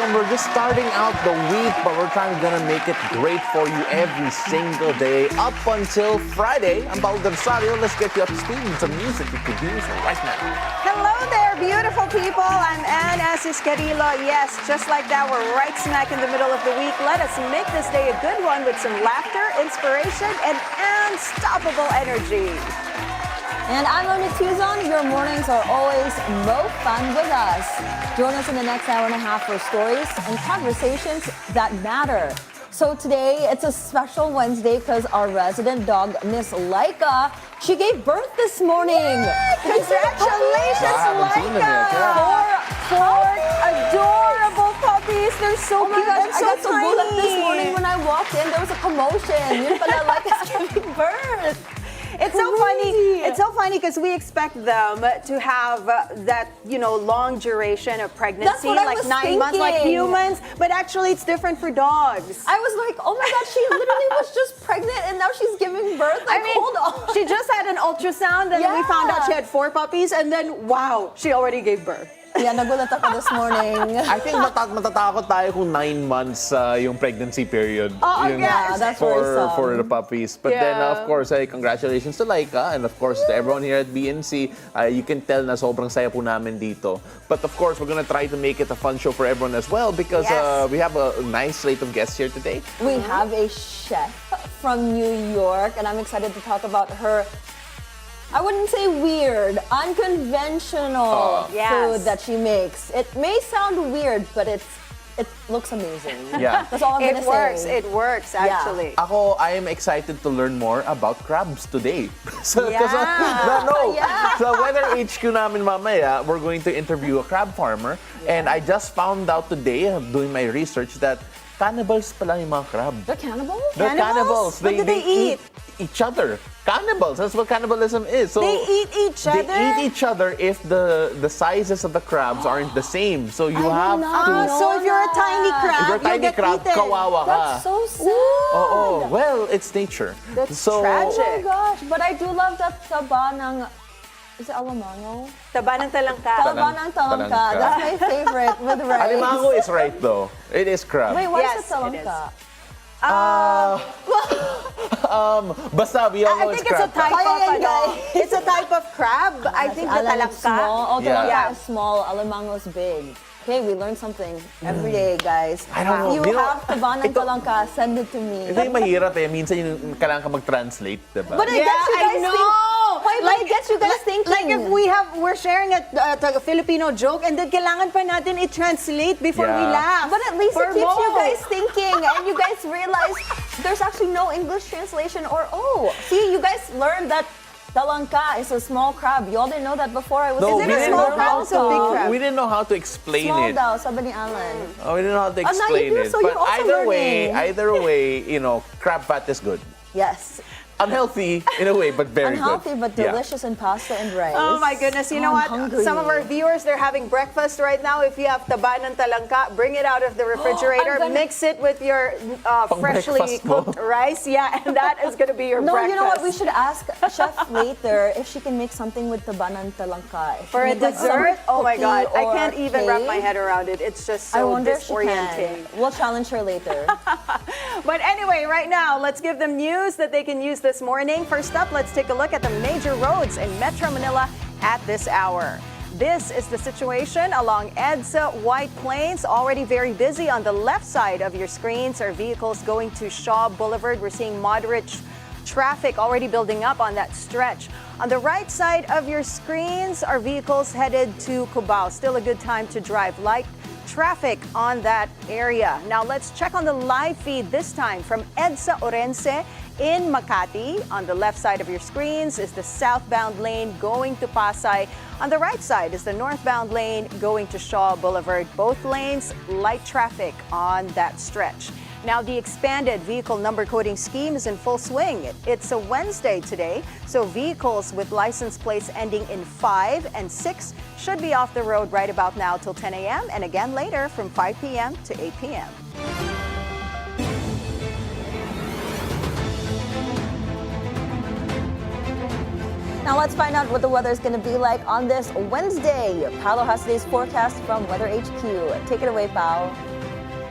Tuzon. We're just starting out the week, but we're gonna make it great for you every single day up until Friday. I'm Paolo del Rosario. Let's get you up to speed with some music you could use right now. Hello there, beautiful people. I'm Anne Asis-Carilo. Yes, just like that, we're right smack in the middle of the week. Let us make this day a good one with some laughter, inspiration, and unstoppable energy. And I'm Monique Tuzon. Your mornings are always more fun with us. Join us in the next hour and a half for stories and conversations that matter. So today, it's a special Wednesday because our resident dog, Miss Laika, she gave birth this morning. Yay! Congratulations, Laika! Four adorable puppies. They're so cute. gosh, I got so tiny. bullet this morning when I walked in. There was a commotion. Yun pala, Laika's giving birth. It's so funny. It's so funny because we expect them to have that, long duration of pregnancy, what I like was 9 months, like thinking. humans. But actually, it's different for dogs. I was like, oh my God, she literally was just pregnant and now she's giving birth. Like, hold on. She just had an ultrasound and we found out she had 4 puppies, and then wow, she already gave birth. Yeah, nagulat ako this morning. I think matatakot tayo kung 9 months yung pregnancy period. Oh, Yun, yeah, that's for the puppies. But then, Yeah. of course, congratulations to Laika and of course to everyone here at BNC. You can tell na sobrang saya po namin dito. But of course, we're gonna try to make it a fun show for everyone as well because Yes. we have a nice slate of guests here today. We have a chef from New York, and I'm excited to talk about her, I wouldn't say weird, unconventional Yes. food that she makes. It may sound weird, but it looks amazing. Yeah. That's all I'm It gonna works. say. It works, actually. I am excited to learn more about crabs today. So, Yeah. Yeah. So Weather HQ namin mamaya, we're going to interview a crab farmer. And I just found out today, doing my research, that cannibals pala yung mga crab. They're cannibals? They're cannibals. What do they eat? Each other. Cannibals. That's what cannibalism is. So They eat each other? They eat each other if the sizes of the crabs aren't the same. So you have not to. know. So if you're a tiny crab, If you're a you'll tiny get crab, eaten. kawawa ka. That's so sad. Oh, well, it's nature. That's so, tragic. Oh my gosh, but I do love that taba ng, is it alamango? Taba ng talangka. Taba ng talangka. talangka. That's my favorite with rice. Alimango is right though. It is crab. Wait, what Yes, is it talangka? Basta we all know I it's think it's a crab. type of Ayan, guys. it's a type of crab. I think the Alam is talangka. small. Oh, Yeah. talangka is small. Alamango is big. Okay, we learn something every day, guys. I don't know. You have taba ng talangka, send it to me. Ito yung mahirap Minsan yung kailangan ka mag-translate, diba? But I guess you guys know. think. Why, but I guess you guys thinking. Like if we're sharing a Filipino joke and then kailangan pa natin i-translate before we Yeah. laugh. But at least For it keeps you Mo. guys thinking, and you guys realize there's actually no English translation. Or see, you guys learned that talangka is a small crab. You all didn't know that before. I was No, Is it a small crab? It's a big crab. We didn't know how to explain Small it. daw, sabi ni Alan. Oh, we didn't know how to now you explain do, it. so But you're also either way, crab fat is good. Yes. Unhealthy in a way, but very Unhealthy, good. but Yeah. delicious in pasta and rice. Oh my goodness, you know I'm what? hungry. Some of our viewers, they're having breakfast right now. If you have taba ng talangka, bring it out of the refrigerator, I'm gonna- mix it with your freshly breakfast mo. cooked rice. Yeah, and that is going to be your No, breakfast. you know what? We should ask Chef later if she can make something with tabanang talangka. If she For a made, like, some dessert? Oh my cookie God, I or can't even wrap my cake. head around it. It's just I so wonder if she disorienting. can. We'll challenge her later. But anyway, right now, let's give them news that they can use this morning. First up, let's take a look at the major roads in Metro Manila at this hour. This is the situation along EDSA White Plains. Already very busy on the left side of your screens are vehicles going to Shaw Boulevard. We're seeing moderate traffic already building up on that stretch. On the right side of your screens are vehicles headed to Cubao. Still a good time to drive. Light traffic on that area. Now let's check on the live feed this time from EDSA Orense in Makati. On the left side of your screens is the southbound lane going to Pasay. On the right side is the northbound lane going to Shaw Boulevard. Both lanes, light traffic on that stretch. Now, the expanded vehicle number coding scheme is in full swing. It's a Wednesday today, so vehicles with license plates ending in 5 and 6 should be off the road right about now till 10 a.m. and again later from 5 p.m. to 8 p.m. Now let's find out what the weather is going to be like on this Wednesday. Paolo has today's forecast from Weather HQ. Take it away, Pao.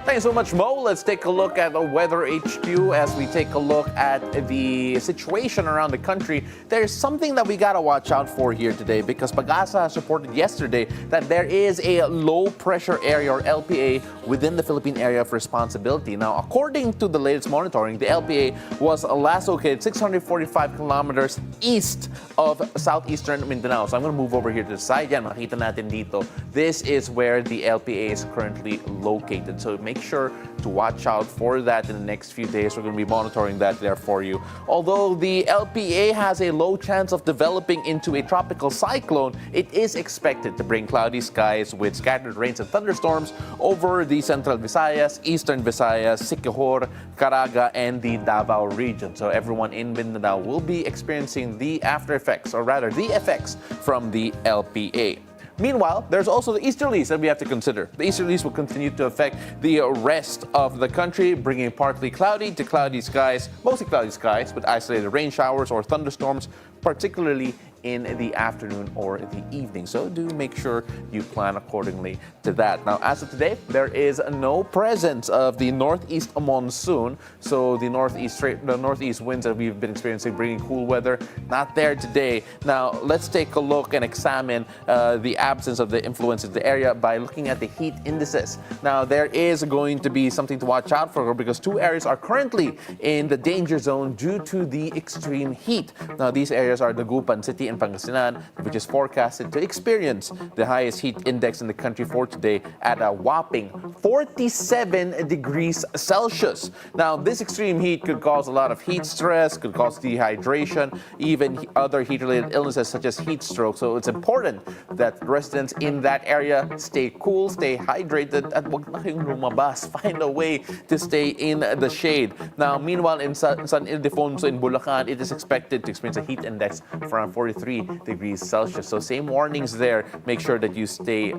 Thanks so much, Mo. Let's take a look at the Weather HQ as we take a look at the situation around the country. There's something that we got to watch out for here today because Pag-asa has reported yesterday that there is a low pressure area or LPA within the Philippine area of responsibility. Now, according to the latest monitoring, the LPA was last located 645 kilometers east of southeastern Mindanao. So I'm going to move over here to the side. Yan, makita natin dito. This is where the LPA is currently located. So make sure to watch out for that in the next few days. We're going to be monitoring that there for you. Although the LPA has a low chance of developing into a tropical cyclone, it is expected to bring cloudy skies with scattered rains and thunderstorms over the Central Visayas, Eastern Visayas, Siquijor, Caraga, and the Davao region. So everyone in Mindanao will be experiencing the after effects, or rather the effects from the LPA. Meanwhile, there's also the easterlies that we have to consider. The easterlies will continue to affect the rest of the country, bringing partly cloudy to cloudy skies, mostly cloudy skies, with isolated rain showers or thunderstorms, particularly in the afternoon or the evening. So do make sure you plan accordingly to that. Now, as of today, there is no presence of the northeast monsoon. So the northeast winds that we've been experiencing bringing cool weather, not there today. Now, let's take a look and examine the absence of the influence of the area by looking at the heat indices. Now, there is going to be something to watch out for because two areas are currently in the danger zone due to the extreme heat. Now, these areas are Dagupan City and Pangasinan, which is forecasted to experience the highest heat index in the country for today at a whopping 47 degrees Celsius. Now, this extreme heat could cause a lot of heat stress, could cause dehydration, even other heat-related illnesses such as heat stroke. So it's important that residents in that area stay cool, stay hydrated, at wag na kayong lumabas. Find a way to stay in the shade. Now, meanwhile, in San Ildefonso in Bulacan, it is expected to experience a heat index of around 43 degrees Celsius. So same warnings there. Make sure that you stay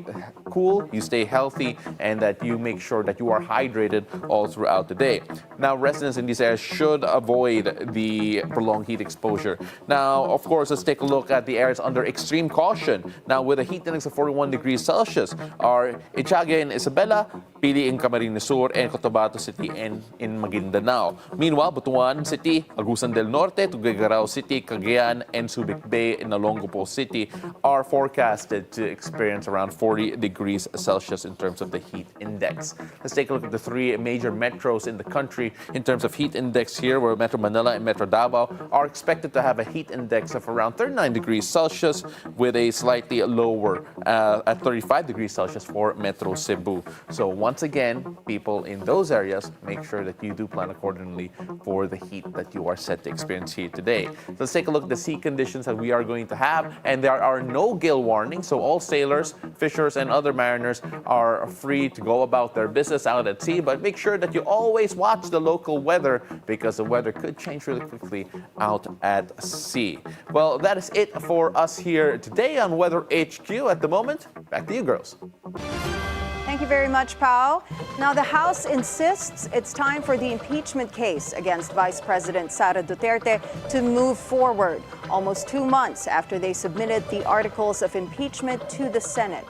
cool, you stay healthy, and that you make sure that you are hydrated all throughout the day. Now, residents in these areas should avoid the prolonged heat exposure. Now, of course, let's take a look at the areas under extreme caution. Now, with a heat index of 41 degrees Celsius, are Itiaga and Isabela, Pili in Camarines Sur, and Cotabato City and in Maguindanao. Meanwhile, Butuan City, Agusan del Norte, Tuguegarao City, Cagayan, and Subic Bay in Olongapo City are forecasted to experience around 40 degrees Celsius in terms of the heat index. Let's take a look at the three major metros in the country in terms of heat index here, where Metro Manila and Metro Davao are expected to have a heat index of around 39 degrees Celsius with a slightly lower at 35 degrees Celsius for Metro Cebu. So once again, people in those areas, make sure that you do plan accordingly for the heat that you are set to experience here today. Let's take a look at the sea conditions that we are going to have, and there are no gale warnings, so all sailors, fishers, and other mariners are free to go about their business out at sea, but make sure that you always watch the local weather because the weather could change really quickly out at sea. Well, that is it for us here today on Weather HQ. At the moment, back to you, girls. Thank you very much, Pao. Now, the House insists it's time for the impeachment case against Vice President Sara Duterte to move forward, almost 2 months after they submitted the articles of impeachment to the Senate.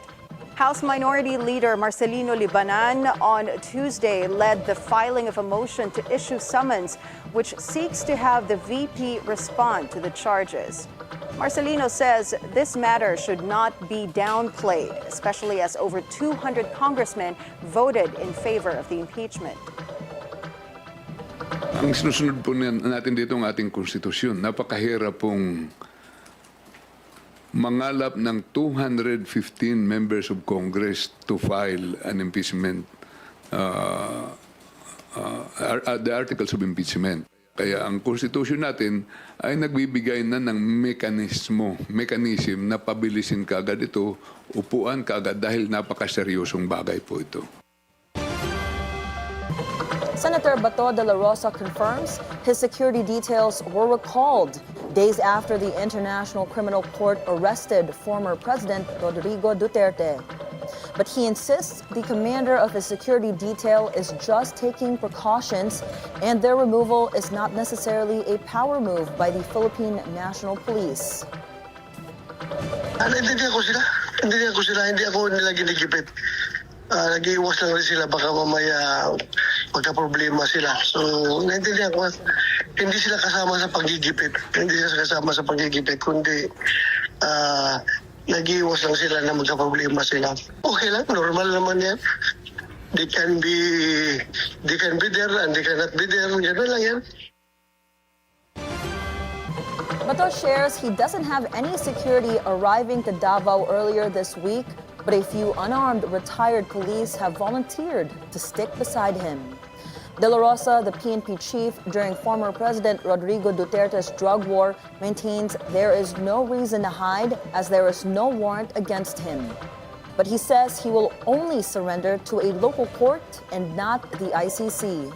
House Minority Leader Marcelino Libanan on Tuesday led the filing of a motion to issue summons, which seeks to have the VP respond to the charges. Marcelino says this matter should not be downplayed, especially as over 200 congressmen voted in favor of the impeachment. Ang sinusunod po natin dito ang ating konstitusyon. Napakahirap pong mangalap ng 215 members of Congress to file an impeachment, the articles of impeachment. Kaya ang konstitusyon natin ay nagbibigay na ng mechanism na pabilisin kaagad ito, upuan kaagad dahil napakaseryosong bagay po ito. Senator Bato de la Rosa confirms his security details were recalled days after the International Criminal Court arrested former President Rodrigo Duterte. But he insists the commander of his security detail is just taking precautions and their removal is not necessarily a power move by the Philippine National Police. Naiintindihan ko sila. Hindi ako nila ginigipit. nag-iwas lang rin sila baka mamaya magka-problema sila. So, naintindihan ko, hindi sila kasama sa paggigipit. Hindi sila kasama sa paggigipit, kundi nag-iwas lang sila na magka-problema sila. Okay lang, normal naman yan. They can be there and they cannot be there. Gano'n lang yan. Bato shares he doesn't have any security arriving to Davao earlier this week, but a few unarmed retired police have volunteered to stick beside him. De La Rosa, the PNP chief during former President Rodrigo Duterte's drug war, maintains there is no reason to hide as there is no warrant against him. But he says he will only surrender to a local court and not the ICC.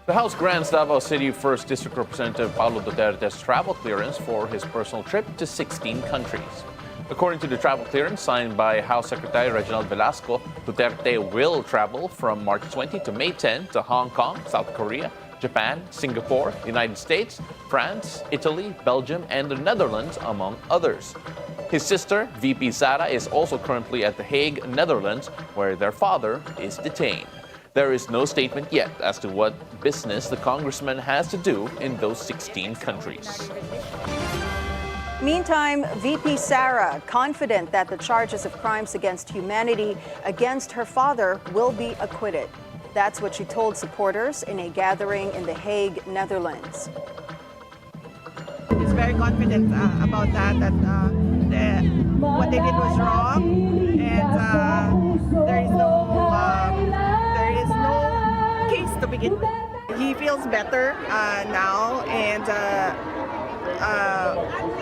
The House grants Davao City 1st District Representative Paolo Duterte's travel clearance for his personal trip to 16 countries. According to the travel clearance signed by House Secretary Reginald Velasco, Duterte will travel from March 20 to May 10 to Hong Kong, South Korea, Japan, Singapore, United States, France, Italy, Belgium, and the Netherlands, among others. His sister, VP Sara, is also currently at The Hague, Netherlands, where their father is detained. There is no statement yet as to what business the congressman has to do in those 16 countries. Meantime, VP Sara, confident that the charges of crimes against humanity against her father will be acquitted. That's what she told supporters in a gathering in The Hague, Netherlands. He's very confident about that what they did was wrong, and there is no case to begin with. He feels better now, and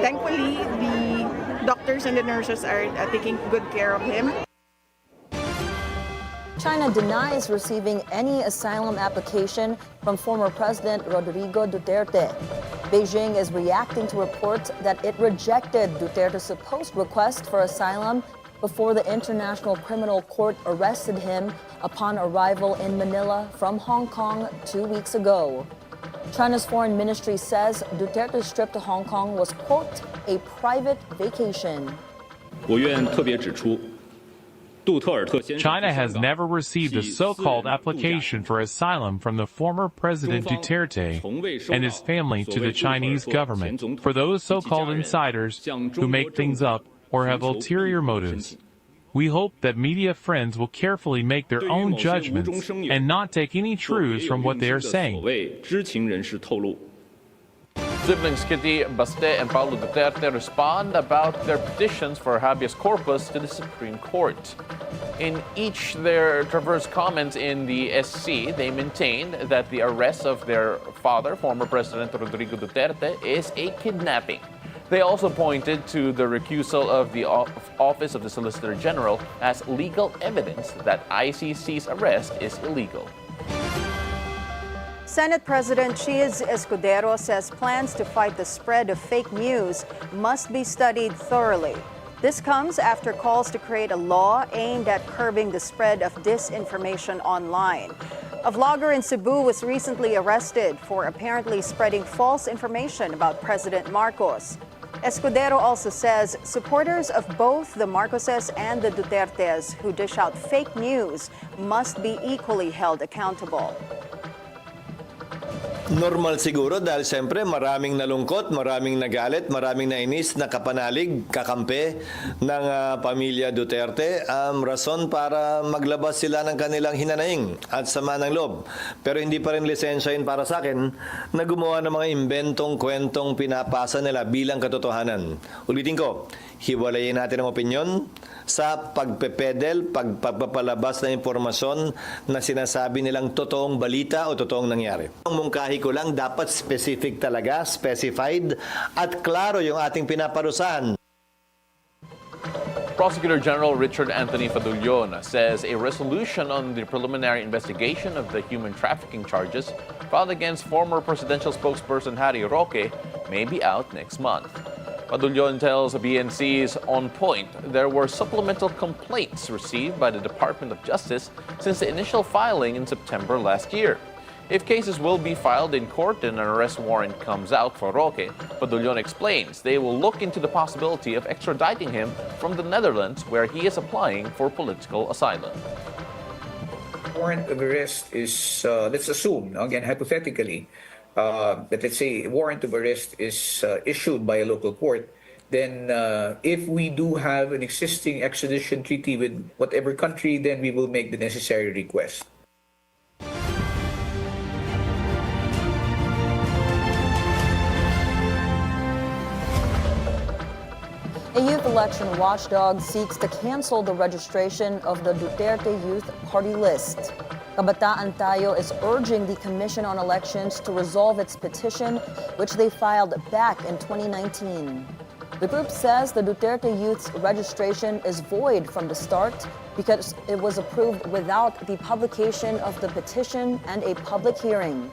thankfully the doctors and the nurses are taking good care of him. China denies receiving any asylum application from former President Rodrigo Duterte. Beijing is reacting to reports that it rejected Duterte's supposed request for asylum before the International Criminal Court arrested him upon arrival in Manila from Hong Kong 2 weeks ago. China's foreign ministry says Duterte's trip to Hong Kong was, quote, a private vacation. China has never received a so-called application for asylum from the former President Duterte and his family to the Chinese government for those so-called insiders who make things up or have ulterior motives. We hope that media friends will carefully make their own judgments and not take any truths from what they are saying. Siblings Kitty Baste and Paolo Duterte respond about their petitions for habeas corpus to the Supreme Court. In each their traverse comments in the SC, they maintained that the arrest of their father, former President Rodrigo Duterte, is a kidnapping. They also pointed to the recusal of the Office of the Solicitor General as legal evidence that ICC's arrest is illegal. Senate President Chiz Escudero says plans to fight the spread of fake news must be studied thoroughly. This comes after calls to create a law aimed at curbing the spread of disinformation online. A vlogger in Cebu was recently arrested for apparently spreading false information about President Marcos. Escudero also says supporters of both the Marcoses and the Dutertes who dish out fake news must be equally held accountable. Normal siguro dahil siyempre maraming nalungkot, maraming nagalit, maraming nainis, nakapanalig, kakampi ng pamilya Duterte. Rason para maglabas sila ng kanilang hinanaing at sama ng loob. Pero hindi pa rin lisensya yun para sa akin na gumawa ng mga imbentong kwentong pinapasa nila bilang katotohanan. Ulitin ko, hiwalayin natin ang opinyon sa pagpepedel, pagpapalabas ng impormasyon na sinasabi nilang totoong balita o totoong nangyari. Ang mungkahi ko lang, dapat specific talaga, specified, at klaro yung ating pinaparusahan. Prosecutor General Richard Anthony Fadulyon says a resolution on the preliminary investigation of the human trafficking charges filed against former presidential spokesperson Harry Roque may be out next month. Padulyon tells BNC's On Point there were supplemental complaints received by the Department of Justice since the initial filing in September last year. if cases will be filed in court and an arrest warrant comes out for Roque. Padulyon explains they will look into the possibility of extraditing him from the Netherlands, where he is applying for political asylum. Warrant of arrest is, let's assume, again, hypothetically, that let's say a warrant of arrest is issued by a local court, then if we do have an existing extradition treaty with whatever country, then we will make the necessary request. A youth election watchdog seeks to cancel the registration of the Duterte Youth Party list. Kabataan Tayo is urging the Commission on Elections to resolve its petition, which they filed back in 2019. The group says the Duterte Youth's registration is void from the start because it was approved without the publication of the petition and a public hearing.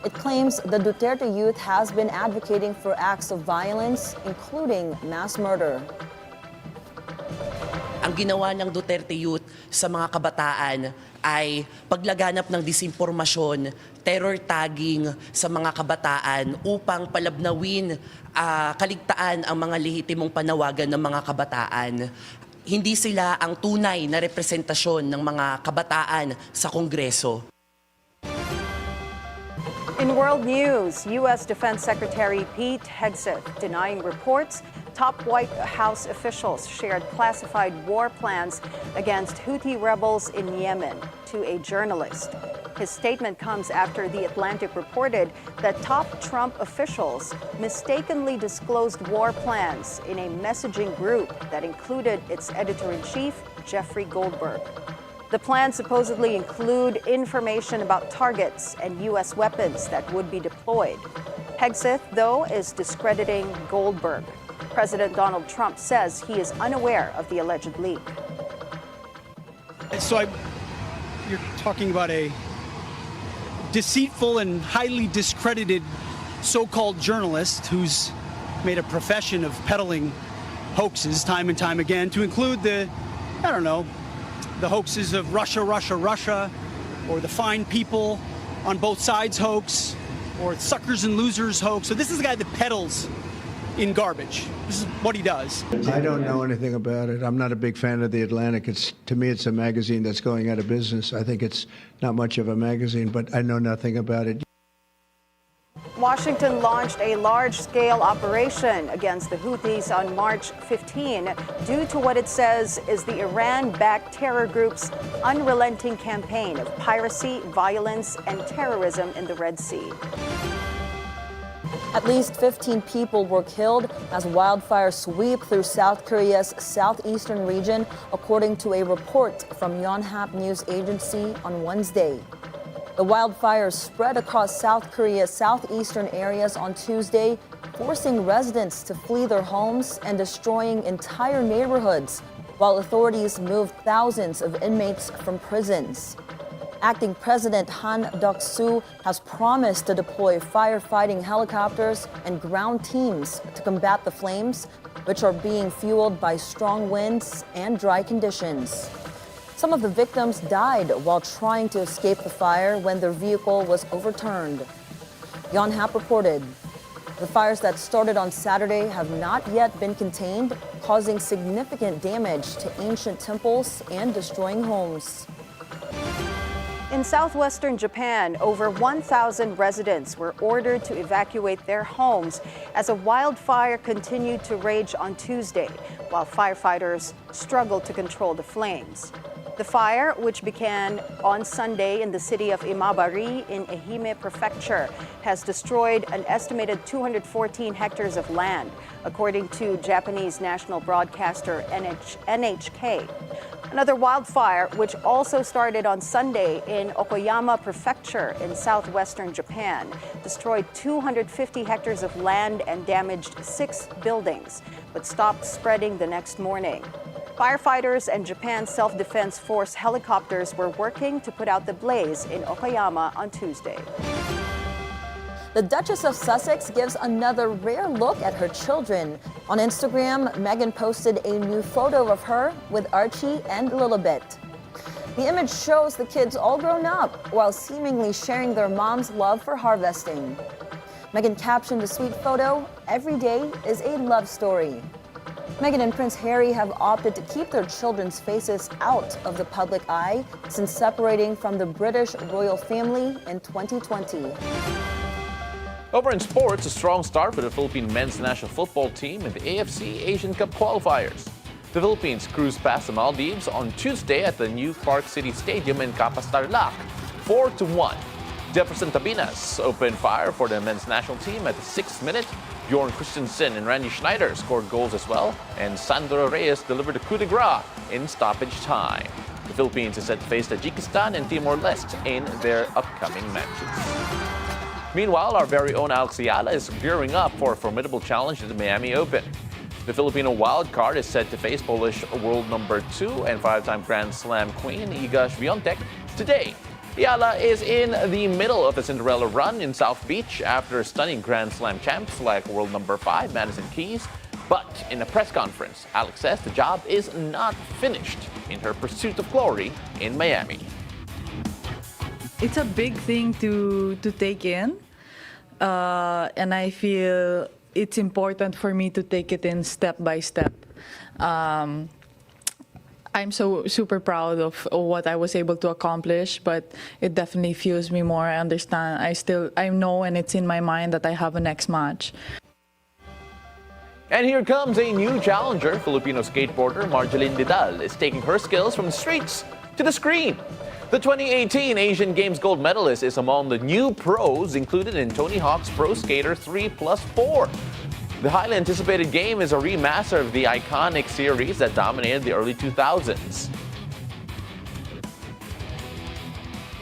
It claims the Duterte Youth has been advocating for acts of violence, including mass murder. Ang ginawa ng Duterte Youth sa mga kabataan ay paglaganap ng disinformasyon, terror tagging sa mga kabataan upang palabnawin, kaligtaan ang mga lehitimong panawagan ng mga kabataan. Hindi sila ang tunay na representasyon ng mga kabataan sa Kongreso. In world news, U.S. Defense Secretary Pete Hegseth denying reports top White House officials shared classified war plans against Houthi rebels in Yemen to a journalist. His statement comes after The Atlantic reported that top Trump officials mistakenly disclosed war plans in a messaging group that included its editor-in-chief, Jeffrey Goldberg. The plans supposedly include information about targets and U.S. weapons that would be deployed. Hegseth, though, is discrediting Goldberg. President Donald Trump says he is unaware of the alleged leak. So you're talking about a deceitful and highly discredited so-called journalist who's made a profession of peddling hoaxes time and time again, to include the hoaxes of Russia, or the fine people on both sides hoax, or suckers and losers hoax. So this is the guy that peddles in garbage. This is what he does. I don't know anything about it. I'm not a big fan of The Atlantic. To me, it's a magazine that's going out of business. I think it's not much of a magazine, but I know nothing about it. Washington launched a large-scale operation against the Houthis on March 15 due to what it says is the Iran-backed terror group's unrelenting campaign of piracy, violence, and terrorism in the Red Sea. At least 15 people were killed as wildfires sweep through South Korea's southeastern region, according to a report from Yonhap News Agency on Wednesday. The wildfires spread across South Korea's southeastern areas on Tuesday, forcing residents to flee their homes and destroying entire neighborhoods, while authorities moved thousands of inmates from prisons. Acting President Han Duck-soo has promised to deploy firefighting helicopters and ground teams to combat the flames, which are being fueled by strong winds and dry conditions. Some of the victims died while trying to escape the fire when their vehicle was overturned. Yonhap reported the fires that started on Saturday have not yet been contained, causing significant damage to ancient temples and destroying homes. In southwestern Japan, over 1,000 residents were ordered to evacuate their homes as a wildfire continued to rage on Tuesday, while firefighters struggled to control the flames. The fire, which began on Sunday in the city of Imabari in Ehime Prefecture, has destroyed an estimated 214 hectares of land, according to Japanese national broadcaster NHK. Another wildfire, which also started on Sunday in Okayama Prefecture in southwestern Japan, destroyed 250 hectares of land and damaged 6 buildings, but stopped spreading the next morning. Firefighters and Japan's Self-Defense Force helicopters were working to put out the blaze in Okayama on Tuesday. The Duchess of Sussex gives another rare look at her children. On Instagram, Meghan posted a new photo of her with Archie and Lilibet. The image shows the kids all grown up while seemingly sharing their mom's love for harvesting. Meghan captioned the sweet photo, "Every day is a love story." Meghan and Prince Harry have opted to keep their children's faces out of the public eye since separating from the British royal family in 2020. Over in sports, a strong start for the Philippine men's national football team in the AFC Asian Cup qualifiers. The Philippines cruised past the Maldives on Tuesday at the new Park City Stadium in Capas, Tarlac, 4-1. Jefferson Tabinas opened fire for the men's national team at the 6th minute. Bjorn Christensen and Randy Schneider scored goals as well, and Sandro Reyes delivered a coup de grace in stoppage time. The Philippines is set to face Tajikistan and Timor-Leste in their upcoming matches. Meanwhile, our very own Alex Ayala is gearing up for a formidable challenge at the Miami Open. The Filipino wildcard is set to face Polish world number 2 and 5-time Grand Slam queen Iga Świątek today. Ayala is in the middle of a Cinderella run in South Beach after stunning Grand Slam champs like world number 5 Madison Keys. But in a press conference, Alex says the job is not finished in her pursuit of glory in Miami. It's a big thing to take in, and I feel it's important for me to take it in step by step. I'm so super proud of what I was able to accomplish, but it definitely fuels me more. I understand. I know, and it's in my mind that I have a next match. And here comes a new challenger. Filipino skateboarder Marjeline Vidal is taking her skills from the streets to the screen. The 2018 Asian Games gold medalist is among the new pros included in Tony Hawk's Pro Skater 3+4. The highly anticipated game is a remaster of the iconic series that dominated the early 2000s.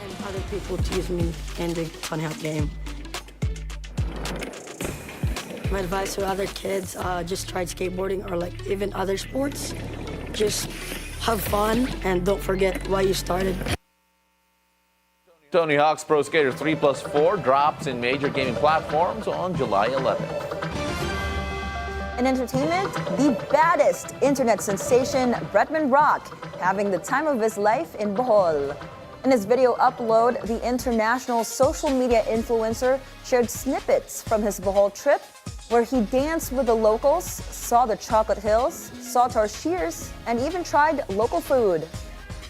And other people tease me in the Tony Hawk game. My advice to other kids, just try skateboarding or like even other sports. Just have fun and don't forget why you started. Tony Hawk's Pro Skater 3+4 drops in major gaming platforms on July 11th. In entertainment, the baddest internet sensation, Bretman Rock, having the time of his life in Bohol. In his video upload, the international social media influencer shared snippets from his Bohol trip, where he danced with the locals, saw the chocolate hills, saw tarsiers, and even tried local food.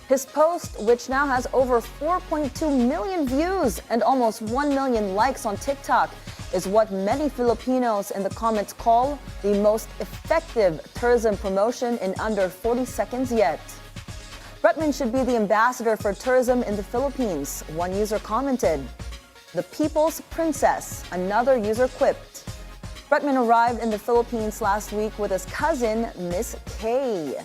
His post, which now has over 4.2 million views and almost 1 million likes on TikTok, is what many Filipinos in the comments call the most effective tourism promotion in under 40 seconds yet. Bretman should be the ambassador for tourism in the Philippines, one user commented. The people's princess, another user quipped. Bretman arrived in the Philippines last week with his cousin, Miss Kay.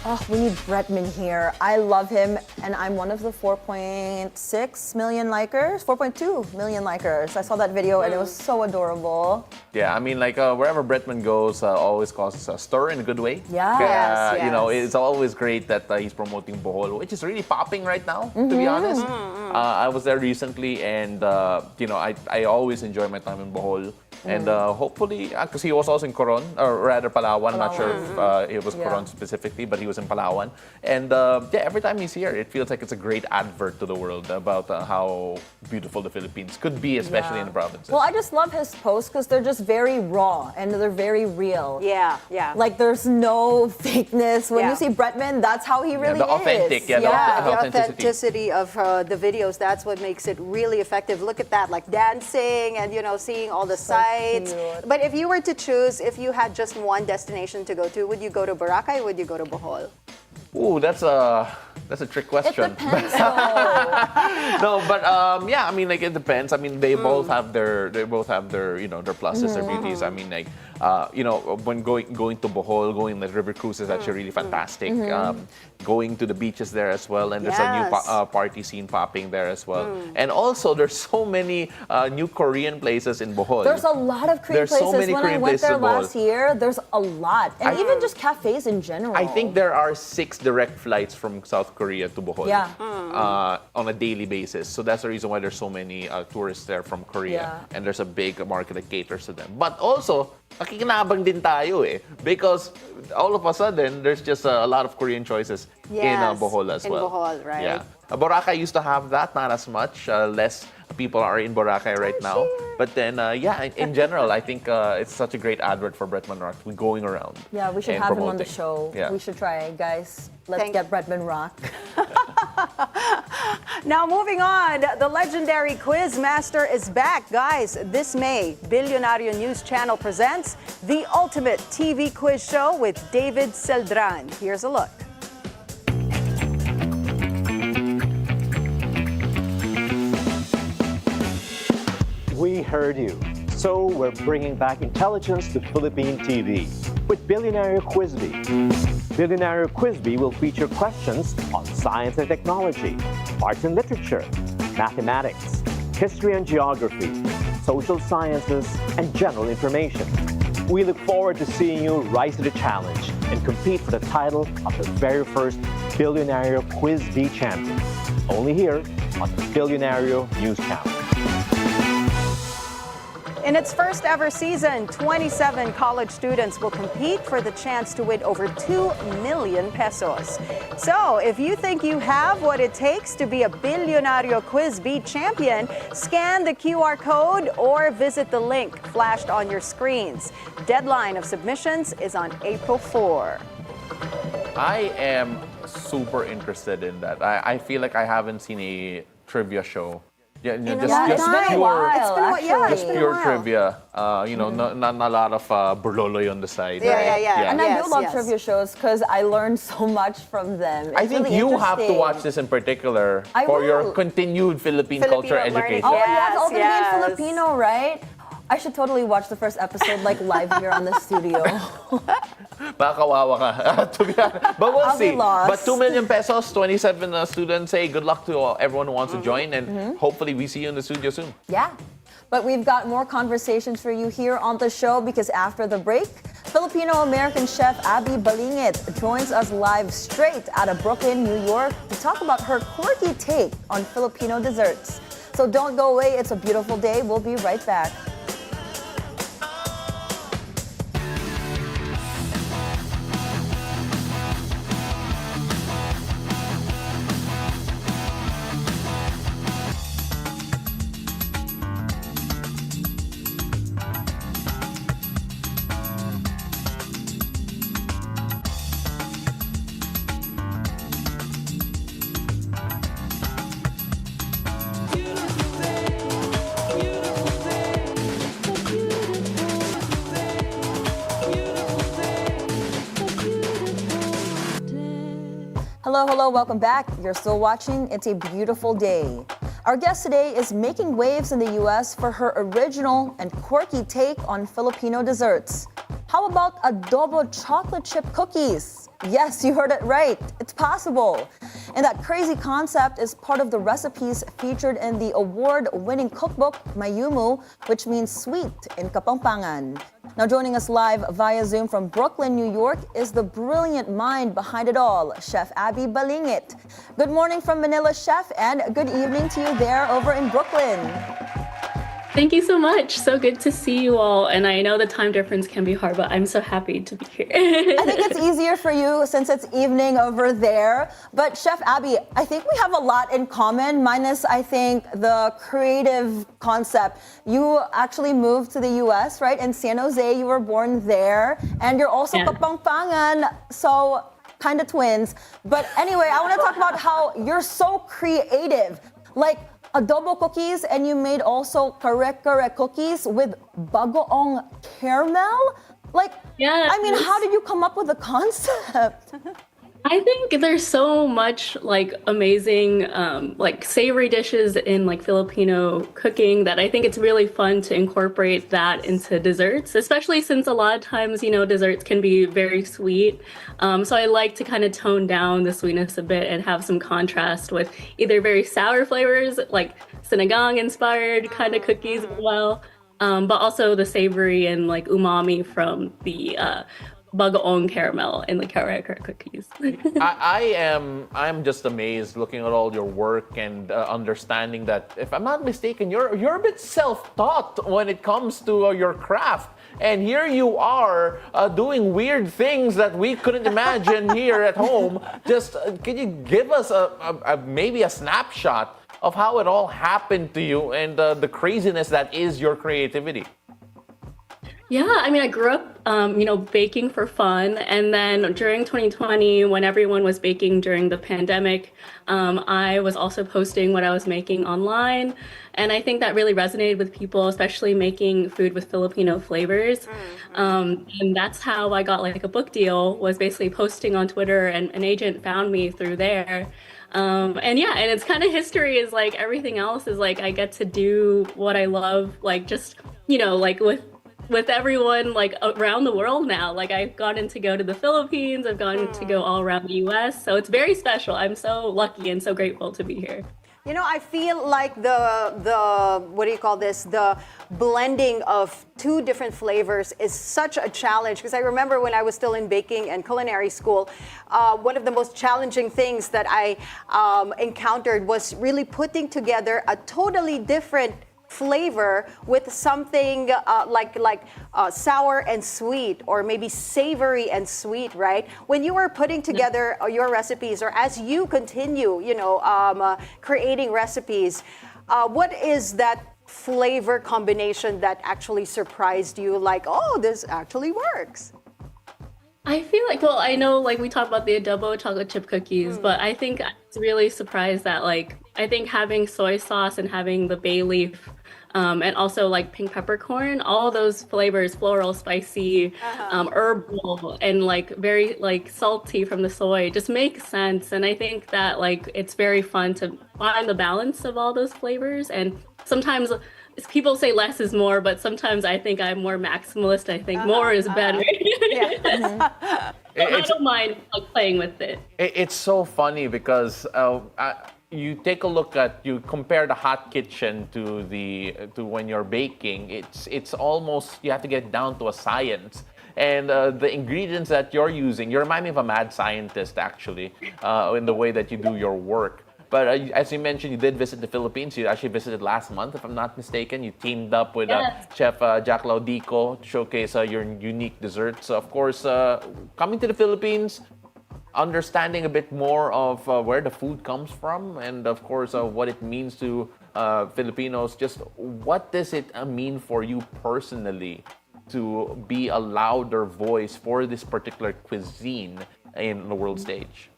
Oh, we need Bretman here. I love him, and I'm one of the 4.6 million likers, 4.2 million likers. I saw that video, and it was so adorable. Yeah, I mean, like wherever Bretman goes, always causes a stir in a good way. Yes, yes. You know, it's always great that he's promoting Bohol, which is really popping right now, to be honest. I was there recently, and you know, I always enjoy my time in Bohol. And hopefully, because he was also in Coron, or rather Palawan, not sure if it was Coron specifically, but he was in Palawan. And yeah, every time he's here, it feels like it's a great advert to the world about how beautiful the Philippines could be, especially in the provinces. Well, I just love his posts because they're just very raw and they're very real. Yeah, yeah. Like there's no fakeness. When you see Bretman, that's how he really the authentic, is. the authenticity of the videos, that's what makes it really effective. Look at that, like dancing and, you know, seeing all the sights. But if you were to choose, if you had just one destination to go to, would you go to Boracay or would you go to Bohol? Ooh, that's a trick question. It depends. No, but yeah, I mean, like it depends. I mean, they both have their you know, their pluses, their beauties. I mean, like you know, when going to Bohol, going on the river cruise is actually really fantastic. Going to the beaches there as well, and there's a new party scene popping there as well. And also, there's so many new Korean places in Bohol. There's a lot of Korean places. So many when Korean I went there Bohol. last year, there's a lot. And even just cafes in general. I think there are 6 direct flights from South Korea to Bohol on a daily basis. So that's the reason why there's so many tourists there from Korea. And there's a big market that caters to them. But also, nakikinabang din tayo eh. Because all of a sudden, there's just a lot of Korean choices Yes, Bohol as in well. Bohol, right? Yeah. Boracay used to have that, not as much. Less people are in Boracay right now. But then, in general, I think it's such a great advert for Bretman Rock. We're going around. Yeah, we should and have him on the promoting. show. Yeah. We should try, guys. Let's get Bretman Rock. Now, moving on, the legendary quiz master is back. Guys, this May, Bilyonaryo News Channel presents the ultimate TV quiz show with David Celdran. Here's a look. We heard you. So we're bringing back intelligence to Philippine TV with Bilyonaryo Quiz Bee. Bilyonaryo Quiz Bee will feature questions on science and technology, arts and literature, mathematics, history and geography, social sciences, and general information. We look forward to seeing you rise to the challenge and compete for the title of the very first Bilyonaryo Quiz Bee champion. Only here on the Bilyonaryo News Channel. In its first ever season, 27 college students will compete for the chance to win over 2 million pesos. So, if you think you have what it takes to be a Bilyonaryo Quiz Bee champion, scan the QR code or visit the link flashed on your screens. Deadline of submissions is on April 4. I am super interested in that. I feel like I haven't seen a trivia show. Yeah, It's been a while, just pure trivia. Not a lot of burloloy on the side. Yeah. And I do love trivia shows because I learned so much from them. It's I think really you have to interesting. watch this in particular I for will. your continued Philippine culture education. Oh, yes, all gonna be in Filipino, right? I should totally watch the first episode like live here on the studio. Bakawawa ka, to be honest. But we'll I'll be see. lost. But 2 million pesos, 27 students. Hey, good luck to everyone who wants to join, and hopefully we see you in the studio soon. Yeah. But we've got more conversations for you here on the show because after the break, Filipino-American chef Abi Balingit joins us live straight out of Brooklyn, New York to talk about her quirky take on Filipino desserts. So don't go away. It's a beautiful day. We'll be right back. Hello, welcome back. You're still watching It's a Beautiful Day. Our guest today is making waves in the US for her original and quirky take on Filipino desserts. How about adobo chocolate chip cookies? Yes, you heard it right. It's possible. And that crazy concept is part of the recipes featured in the award-winning cookbook Mayumu, which means sweet in Kapampangan. Now joining us live via Zoom from Brooklyn, New York is the brilliant mind behind it all, Chef Abi Balingit. Good morning from Manila, Chef, and good evening to you there over in Brooklyn. Thank you so much. So good to see you all. And I know the time difference can be hard, but I'm so happy to be here. I think it's easier for you since it's evening over there. But Chef Abi, I think we have a lot in common, minus, I think, the creative concept. You actually moved to the US, right? In San Jose, you were born there. And you're also Kapampangan, so kind of twins. But anyway, I want to talk about how you're so creative. Like, adobo cookies, and you made also kare-kare cookies with bagoong caramel? Like, I mean, how did you come up with the concept? I think there's so much like amazing like savory dishes in like Filipino cooking that I think it's really fun to incorporate that into desserts, especially since a lot of times, you know, desserts can be very sweet. So I like to kind of tone down the sweetness a bit and have some contrast with either very sour flavors like sinigang inspired kind of cookies as well, but also the savory and like umami from the bagoong caramel in the cracker cookies. I'm just amazed looking at all your work and understanding that, if I'm not mistaken, you're a bit self-taught when it comes to your craft. And here you are doing weird things that we couldn't imagine here at home. Just can you give us maybe a snapshot of how it all happened to you and the craziness that is your creativity? Yeah, I mean, I grew up, baking for fun. And then during 2020, when everyone was baking during the pandemic, I was also posting what I was making online. And I think that really resonated with people, especially making food with Filipino flavors. And that's how I got like a book deal, was basically posting on Twitter, and an agent found me through there. And it's kind of history is like everything else is like I get to do what I love, like just, like with everyone like around the world now. Like I've gotten to go to the Philippines, I've gotten to go all around the US. So it's very special. I'm so lucky and so grateful to be here. I feel like the blending of two different flavors is such a challenge, because I remember when I was still in baking and culinary school, one of the most challenging things that I encountered was really putting together a totally different flavor with something like sour and sweet, or maybe savory and sweet, right? When you are putting together your recipes, or as you continue, creating recipes, what is that flavor combination that actually surprised you? Like, oh, this actually works. I feel like, well, I know like we talked about the adobo chocolate chip cookies, but I think I was really surprised that I think having soy sauce and having the bay leaf, and also like pink peppercorn, all those flavors, floral, spicy, herbal, and like very like salty from the soy, just makes sense. And I think that like it's very fun to find the balance of all those flavors. And sometimes people say less is more, but sometimes I think I'm more maximalist. I think more is better. I don't mind like playing with it. It's so funny because you take a look at, you compare the hot kitchen to when you're baking. It's almost, you have to get down to a science. And the ingredients that you're using, you remind me of a mad scientist actually, in the way that you do your work. But as you mentioned, you did visit the Philippines. You actually visited last month, if I'm not mistaken. You teamed up with Chef Jack Laudico to showcase your unique desserts. Of course, coming to the Philippines, understanding a bit more of where the food comes from, and of course what it means to Filipinos. Just what does it mean for you personally to be a louder voice for this particular cuisine in the world stage?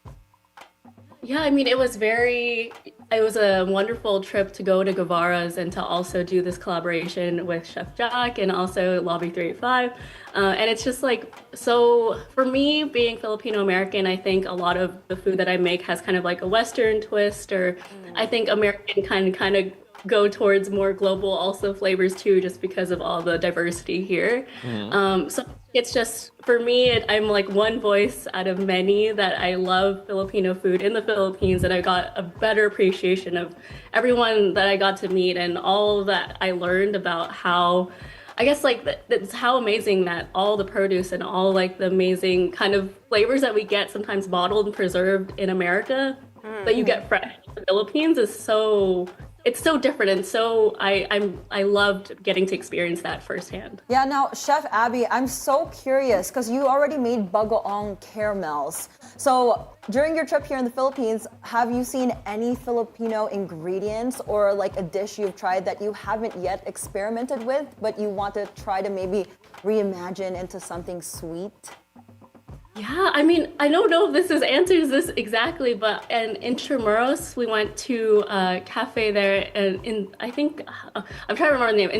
Yeah, I mean, it was a wonderful trip to go to Guevara's and to also do this collaboration with Chef Jack and also Lobby 385. And it's just like, so for me, being Filipino American, I think a lot of the food that I make has kind of like a Western twist, or I think American kind of go towards more global also flavors too, just because of all the diversity here. So it's just, for me, I'm like one voice out of many that I love Filipino food in the Philippines, and I got a better appreciation of everyone that I got to meet and all that I learned about how, I guess like that's how amazing that all the produce and all like the amazing kind of flavors that we get sometimes bottled and preserved in America that you get fresh in the Philippines is so, it's so different, and so I loved getting to experience that firsthand. Yeah, now Chef Abi, I'm so curious because you already made bagoong caramels. So during your trip here in the Philippines, have you seen any Filipino ingredients or like a dish you've tried that you haven't yet experimented with, but you want to try to maybe reimagine into something sweet? Yeah, I mean, I don't know if this answers this exactly, but in Intramuros, we went to a cafe there, and I think, I'm trying to remember the name,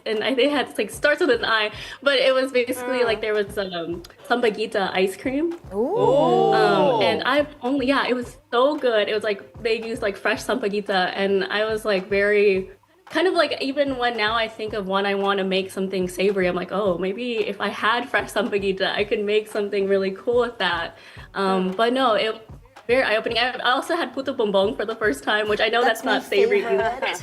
and I think it had, like, starts with an I, but it was basically like there was sampaguita ice cream. Ooh. And it was so good. It was like, they used like fresh sampaguita, and I was like very, kind of like, even when now I think of when I want to make something savory, I'm like, oh, maybe if I had fresh sampaguita, I could make something really cool with that. But no, it was very eye-opening. I also had puto bumbong for the first time, which I know that's not savory either.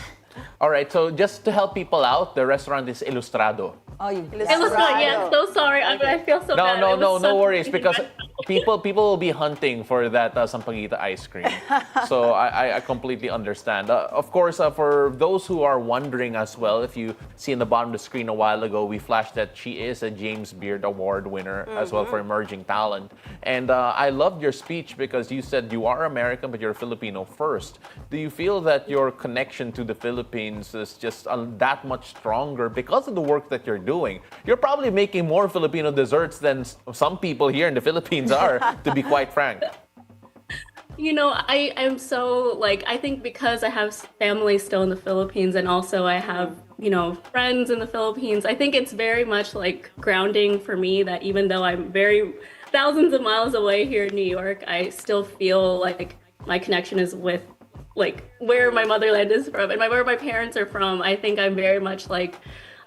All right, so just to help people out, the restaurant is Ilustrado. Oh, you. Illustrado. Yeah, so sorry. I feel so bad. No worries, because people will be hunting for that sampaguita ice cream. So I completely understand. Of course, for those who are wondering as well, if you see in the bottom of the screen a while ago, we flashed that she is a James Beard Award winner as well for emerging talent. And I loved your speech because you said you are American, but you're Filipino first. Do you feel that your connection to the Philippines is just that much stronger because of the work that you're doing? You're probably making more Filipino desserts than some people here in the Philippines are, to be quite frank. You know, I'm so, like, I think because I have family still in the Philippines and also I have, you know, friends in the Philippines, I think it's very much like grounding for me that even though I'm thousands of miles away here in New York, I still feel like my connection is with like where my motherland is from and where my parents are from. I think I'm very much like,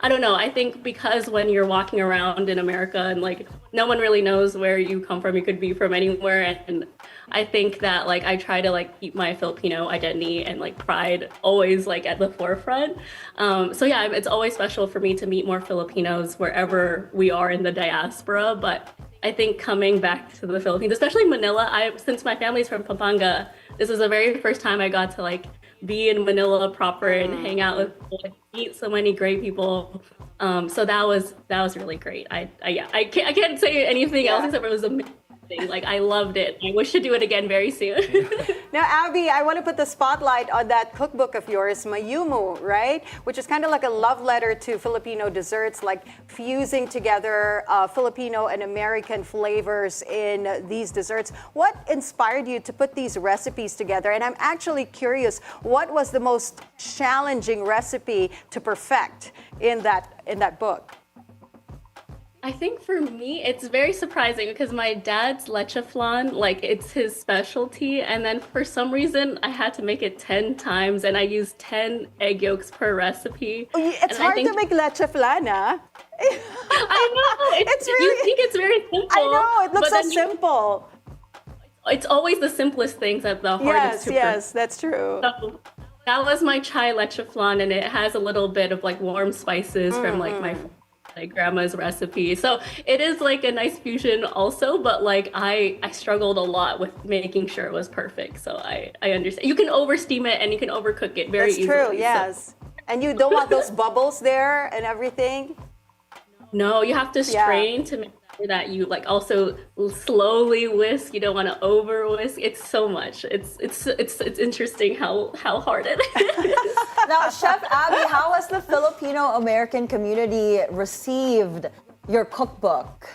I don't know, I think because when you're walking around in America and like no one really knows where you come from, you could be from anywhere, and I think that like I try to like keep my Filipino identity and like pride always like at the forefront. So yeah, it's always special for me to meet more Filipinos wherever we are in the diaspora, but I think coming back to the Philippines, especially Manila, since my family's from Pampanga, this is the very first time I got to like be in Manila proper and hang out with people, like, meet so many great people. So that was really great. I can't say anything else except it was amazing. Like, I loved it. I wish to do it again very soon. Now, Abi, I want to put the spotlight on that cookbook of yours, Mayumu, right? Which is kind of like a love letter to Filipino desserts, like fusing together Filipino and American flavors in these desserts. What inspired you to put these recipes together? And I'm actually curious, what was the most challenging recipe to perfect in that book? I think for me, it's very surprising because my dad's leche flan, like it's his specialty. And then for some reason, I had to make it 10 times and I used 10 egg yolks per recipe. It's hard to make leche flan, huh? I know. It's really, you think it's very simple. I know, it looks so simple. It's always the simplest things that the hardest to Yes, that's true. So that was my chai leche flan, and it has a little bit of like warm spices from like my grandma's recipe. So it is like a nice fusion also, but like I struggled a lot with making sure it was perfect. So I understand. You can oversteam it and you can overcook it very easily. That's true, yes. So. And you don't want those bubbles there and everything? No, you have to strain to make sure that you like also slowly whisk. You don't want to over whisk. It's so much. It's interesting how hard it is. Now, Chef Abi, how has the Filipino American community received your cookbook?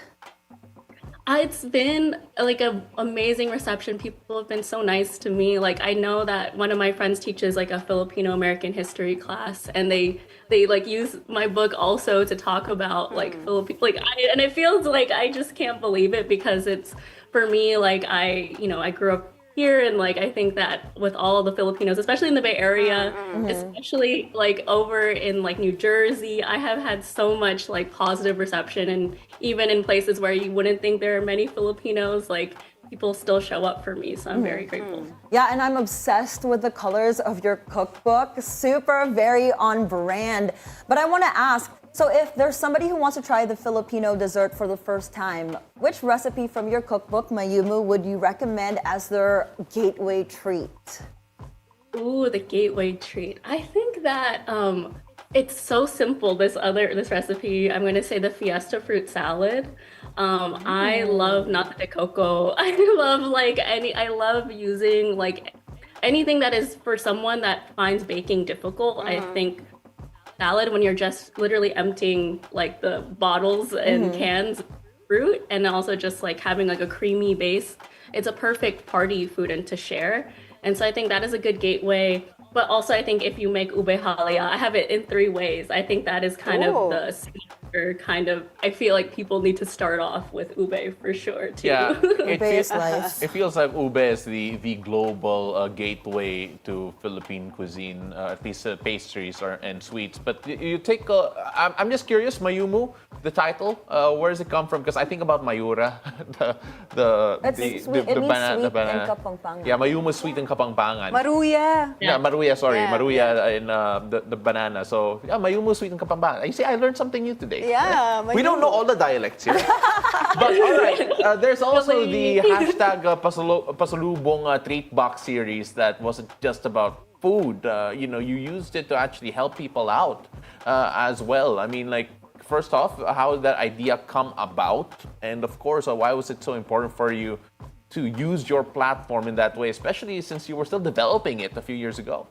It's been like an amazing reception. People have been so nice to me. Like, I know that one of my friends teaches like a Filipino American history class, and they like use my book also to talk about like Filipino. Like, and it feels like I just can't believe it because it's for me like I grew up here, and like I think that with all the Filipinos, especially in the Bay Area, especially like over in like New Jersey, I have had so much like positive reception, and even in places where you wouldn't think there are many Filipinos, like people still show up for me, so I'm very grateful. Yeah, and I'm obsessed with the colors of your cookbook. Super, very on brand. But I want to ask, so if there's somebody who wants to try the Filipino dessert for the first time, which recipe from your cookbook, Mayumu, would you recommend as their gateway treat? Ooh, the gateway treat. I think that it's so simple, this recipe. I'm going to say the Fiesta fruit salad. I love nata de coco. I love using like anything that is for someone that finds baking difficult. I think salad, when you're just literally emptying like the bottles and cans of fruit, and also just like having like a creamy base, it's a perfect party food and to share. And so I think that is a good gateway. But also I think if you make ube halia, I have it in 3 ways. I think that is kind of the signature kind of, I feel like people need to start off with ube for sure too. Yeah, it feels like ube is the global gateway to Philippine cuisine, at least pastries and sweets. But you take, I'm just curious, Mayumu, the title, where does it come from? Because I think about Mayura, the banana. In Kapampangan. Yeah, Mayumu is sweet in Kapampangan. Maruya. Yeah, Maruya, sorry. Yeah. Maruya in the banana. So, yeah, Mayumu sweet in Kapampangan. You see, I learned something new today. Yeah. We don't know all the dialects here. But all right, there's also the hashtag Pasalubong treat box series that wasn't just about food. You used it to actually help people out as well. I mean, like, first off, how did that idea come about? And of course, why was it so important for you to use your platform in that way, especially since you were still developing it a few years ago?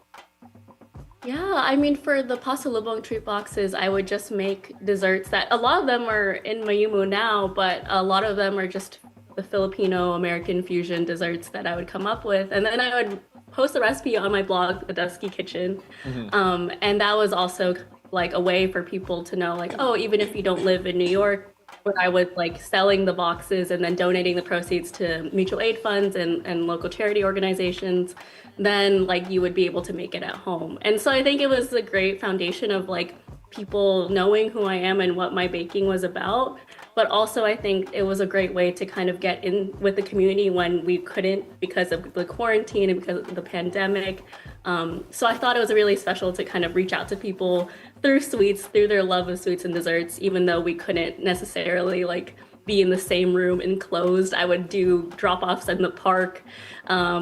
Yeah, I mean, for the pasalubong treat boxes, I would just make desserts that a lot of them are in Mayumu now, but a lot of them are just the Filipino-American fusion desserts that I would come up with. And then I would post the recipe on my blog, The Dusky Kitchen. And that was also like a way for people to know, like, oh, even if you don't live in New York, when I was like selling the boxes and then donating the proceeds to mutual aid funds and local charity organizations, then like you would be able to make it at home. And so I think it was a great foundation of like people knowing who I am and what my baking was about. But also I think it was a great way to kind of get in with the community when we couldn't because of the quarantine and because of the pandemic. So I thought it was really special to kind of reach out to people through sweets, through their love of sweets and desserts, even though we couldn't necessarily like be in the same room enclosed. I would do drop-offs in the park.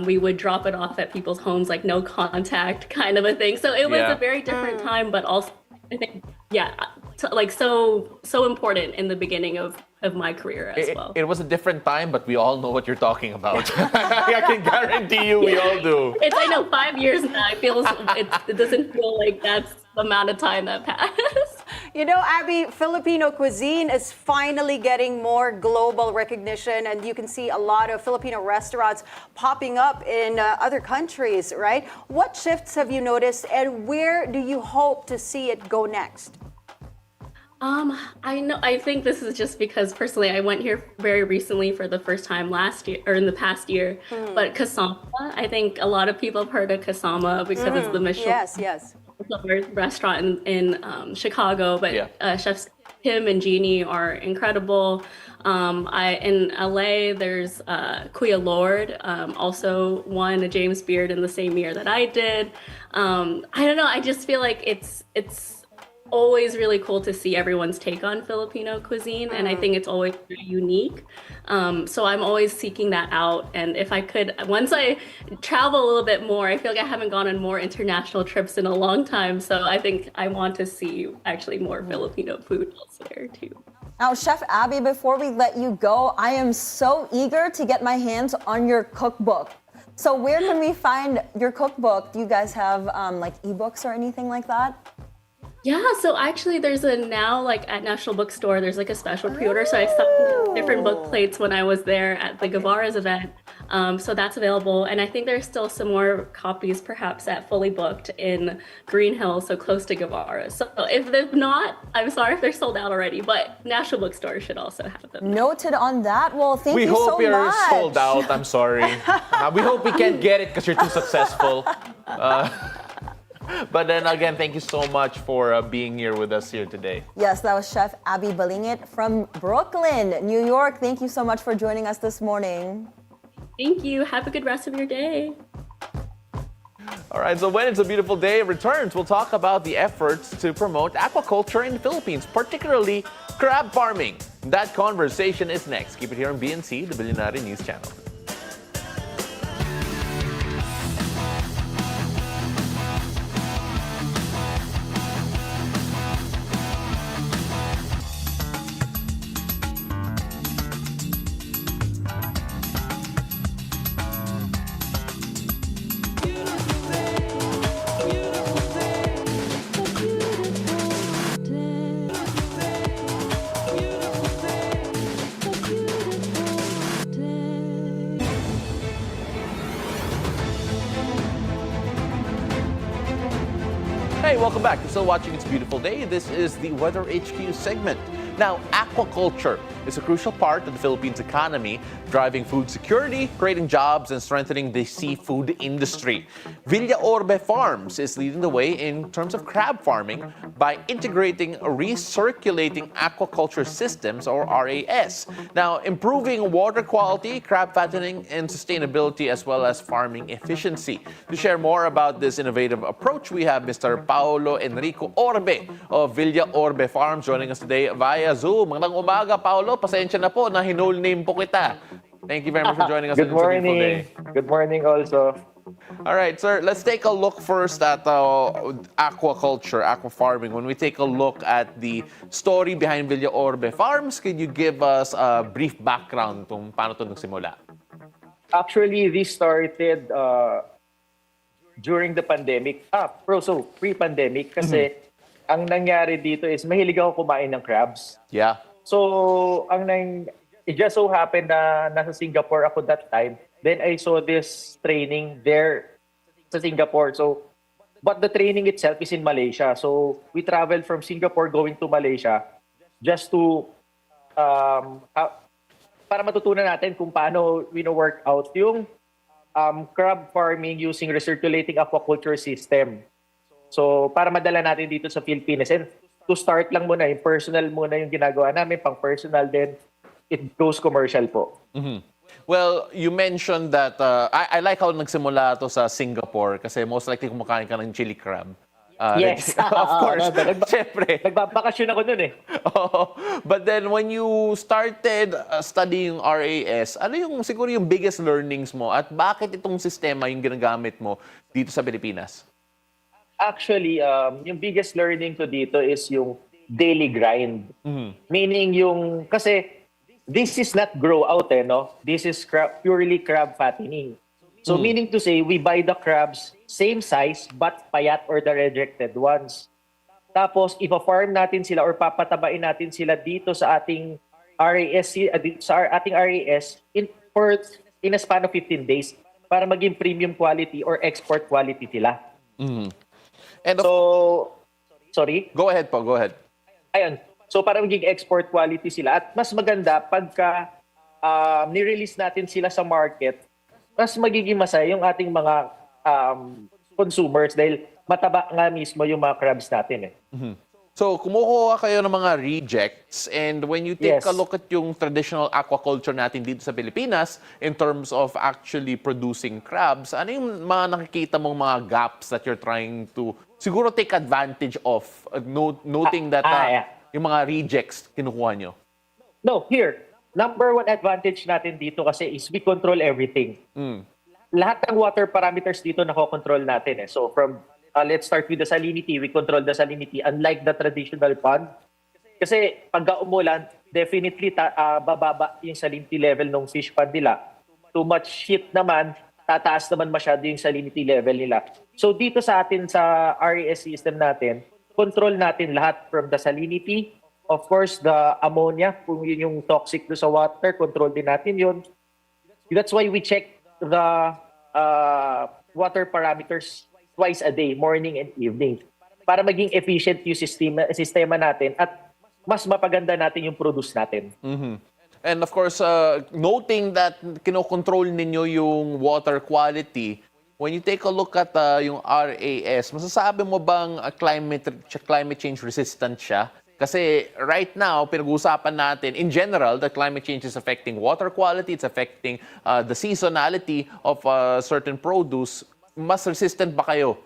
We would drop it off at people's homes, like no contact kind of a thing. So it was a very different time, but also I think, like so important in the beginning of my career as well. It was a different time, but we all know what you're talking about. I can guarantee you we all do. I know 5 years now, it doesn't feel like that's the amount of time that passed. You know, Abi, Filipino cuisine is finally getting more global recognition, and you can see a lot of Filipino restaurants popping up in other countries, right? What shifts have you noticed, and where do you hope to see it go next? I think this is just because personally I went here very recently for the first time last year or in the past year. But Kasama, I think a lot of people have heard of Kasama because it's the Michelin restaurant in Chicago. But chefs Kim and Jeannie are incredible. In LA, there's Kuya Lord, also won a James Beard in the same year that I did. I don't know. I just feel like it's always really cool to see everyone's take on Filipino cuisine, and I think it's always very unique. So I'm always seeking that out, and if I could, once I travel a little bit more, I feel like I haven't gone on more international trips in a long time, so I think I want to see actually more Filipino food elsewhere too. Now, Chef Abi, before we let you go, I am so eager to get my hands on your cookbook. So where can we find your cookbook? Do you guys have like ebooks or anything like that? Yeah, so actually there's now like at National Bookstore, there's like a special pre-order. So I saw different book plates when I was there at the Guevara's event. So that's available. And I think there's still some more copies perhaps at Fully Booked in Green Hill, so close to Guevara. So if they're not, I'm sorry if they're sold out already, but National Bookstore should also have them. Noted on that. Well, thank you so much. We hope you're sold out. I'm sorry. We hope we can't get it because you're too successful. But then again, thank you so much for being here with us here today. Yes, that was Chef Abi Balingit from Brooklyn, New York. Thank you so much for joining us this morning. Thank you. Have a good rest of your day. All right, so when It's a Beautiful Day returns, we'll talk about the efforts to promote aquaculture in the Philippines, particularly crab farming. That conversation is next. Keep it here on BNC, the Bilyonaryo News Channel. Hey, welcome back. You're still watching It's a Beautiful Day. This is the Weather HQ segment. Now, aquaculture is a crucial part of the Philippines economy, driving food security, creating jobs, and strengthening the seafood industry. Villa Orbe Farms is leading the way in terms of crab farming by integrating recirculating aquaculture systems, or RAS. Now, improving water quality, crab fattening, and sustainability, as well as farming efficiency. To share more about this innovative approach, we have Mr. Paolo Enrico Orbe of Villa Orbe Farms joining us today via Zoom. Magandang umaga, Paolo. Pasensya na po na hinole name po kita. Thank you very much for joining us. Good morning. Good morning also. All right, sir, let's take a look first at aquaculture, aqua farming. When we take a look at the story behind Villa Orbe Farms, can you give us a brief background kung paano ito nagsimula? Actually, this started during the pandemic. So pre-pandemic kasi ang nangyari dito is mahilig ako kumain ng crabs. Yeah. So, it just so happened na nasa Singapore ako that time. Then I saw this training there sa Singapore. So, but the training itself is in Malaysia. So, we traveled from Singapore going to Malaysia just to para matutunan natin kung paano work out yung crab farming using recirculating aquaculture system. So, para madala natin dito sa Philippines. And to start lang muna, yung personal muna yung ginagawa namin, pang personal, then it goes commercial po. Well, you mentioned that, I like how nagsimula to sa Singapore kasi most likely kumakain ka ng chili crab. Yes. Of course. Siyempre. Nagbabakasyon ako nun eh. But then when you started studying RAS, ano yung siguro yung biggest learnings mo at bakit itong sistema yung ginagamit mo dito sa Pilipinas? Actually, yung biggest learning ko dito is yung daily grind. Meaning yung, kasi this is not grow out no? This is purely crab fattening. So meaning to say, we buy the crabs same size but payat or the rejected ones. Tapos, ipa-farm natin sila or papatabain natin sila dito sa ating RAS, in a span of 15 days para maging premium quality or export quality sila. And sorry? Go ahead po, go ahead. Ayun. So, para maging export quality sila. At mas maganda pagka ni-release natin sila sa market, mas magiging masaya yung ating mga consumers dahil mataba nga mismo yung mga crabs natin eh. So, kumukuha kayo ng mga rejects and when you take a look at yung traditional aquaculture natin dito sa Pilipinas in terms of actually producing crabs, ano yung mga nakikita mong mga gaps that you're trying to siguro take advantage of, noting that yung mga rejects kinukuha nyo? No, here. Number one advantage natin dito kasi is we control everything. Lahat ng water parameters dito nakokontrol natin eh. So from let's start with the salinity. We control the salinity unlike the traditional pond. Kasi pagka umulan, definitely bababa yung salinity level ng fish pond nila. Too much heat naman, tataas naman masyado yung salinity level nila. So dito sa atin sa RAS system natin, control natin lahat from the salinity, of course the ammonia, kung yun yung toxic do sa water, control din natin yun. That's why we check the water parameters twice a day, morning and evening, para maging efficient yung sistema natin at mas mapaganda natin yung produce natin. And of course, noting that kinokontrol ninyo yung water quality, when you take a look at yung RAS, masasabi mo bang climate change resistant siya? Kasi right now, pinag-uusapan natin, in general, that climate change is affecting water quality, it's affecting the seasonality of certain produce. Mas resistant ba kayo?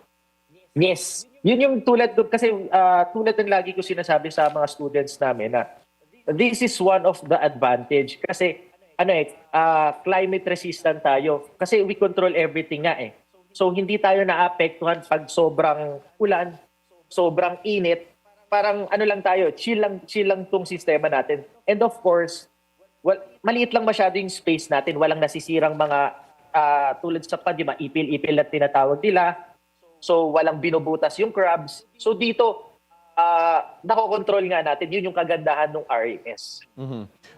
Yes. Yun yung tulad ng lagi ko sinasabi sa mga students namin na this is one of the advantage kasi climate resistant tayo kasi we control everything nga eh. So hindi tayo naapektuhan pag sobrang ulan, sobrang init, parang lang tayo, chill lang tong sistema natin. And of course, maliit lang masyado yung space natin, walang nasisirang mga tulad sa pond, yung ipil-ipil na tinatawag nila. So, walang binubutas yung crabs. So, dito, nakokontrol nga natin. Yun yung kagandahan ng RAS.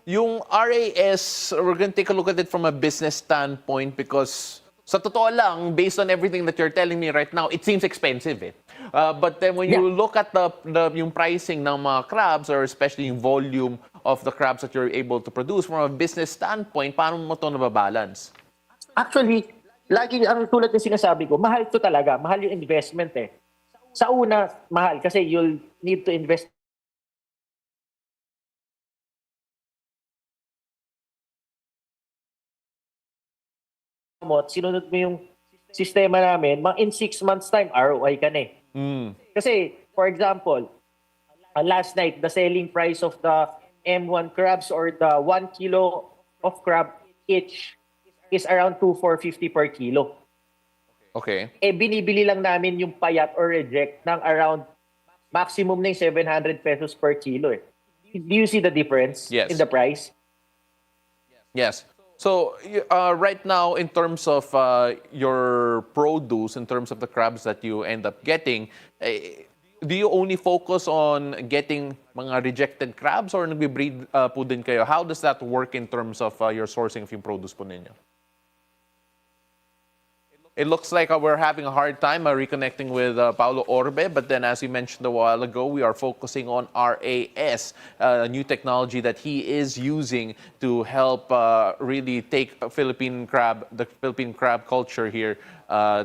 Yung RAS, we're going to take a look at it from a business standpoint because Sa totoo lang, based on everything that you're telling me right now, it seems expensive eh. But then when you look at yung pricing ng mga crabs, or especially yung volume of the crabs that you're able to produce from a business standpoint, paano mo ito nababalance? Actually, lagi ang tulad ng sinasabi ko, mahal to talaga. Mahal yung investment eh. Sa una, mahal kasi you'll need to invest mo, sinunod mo yung sistema namin, in 6 months time, ROI ka na eh. Kasi, for example, last night, the selling price of the M1 crabs or the 1 kilo of crab each is around 2,450 per kilo. Okay. Eh, binibili lang namin yung payat or reject ng around maximum na yung 700 pesos per kilo eh. Do you see the difference in the price? Yes. So, right now, in terms of your produce, in terms of the crabs that you end up getting, do you only focus on getting mga rejected crabs or nagbe-breed po din kayo? How does that work in terms of your sourcing of yung produce po ninyo? It looks like we're having a hard time reconnecting with Paolo Orbe, but then as you mentioned a while ago, we are focusing on RAS, a new technology that he is using to help really take the Philippine crab culture here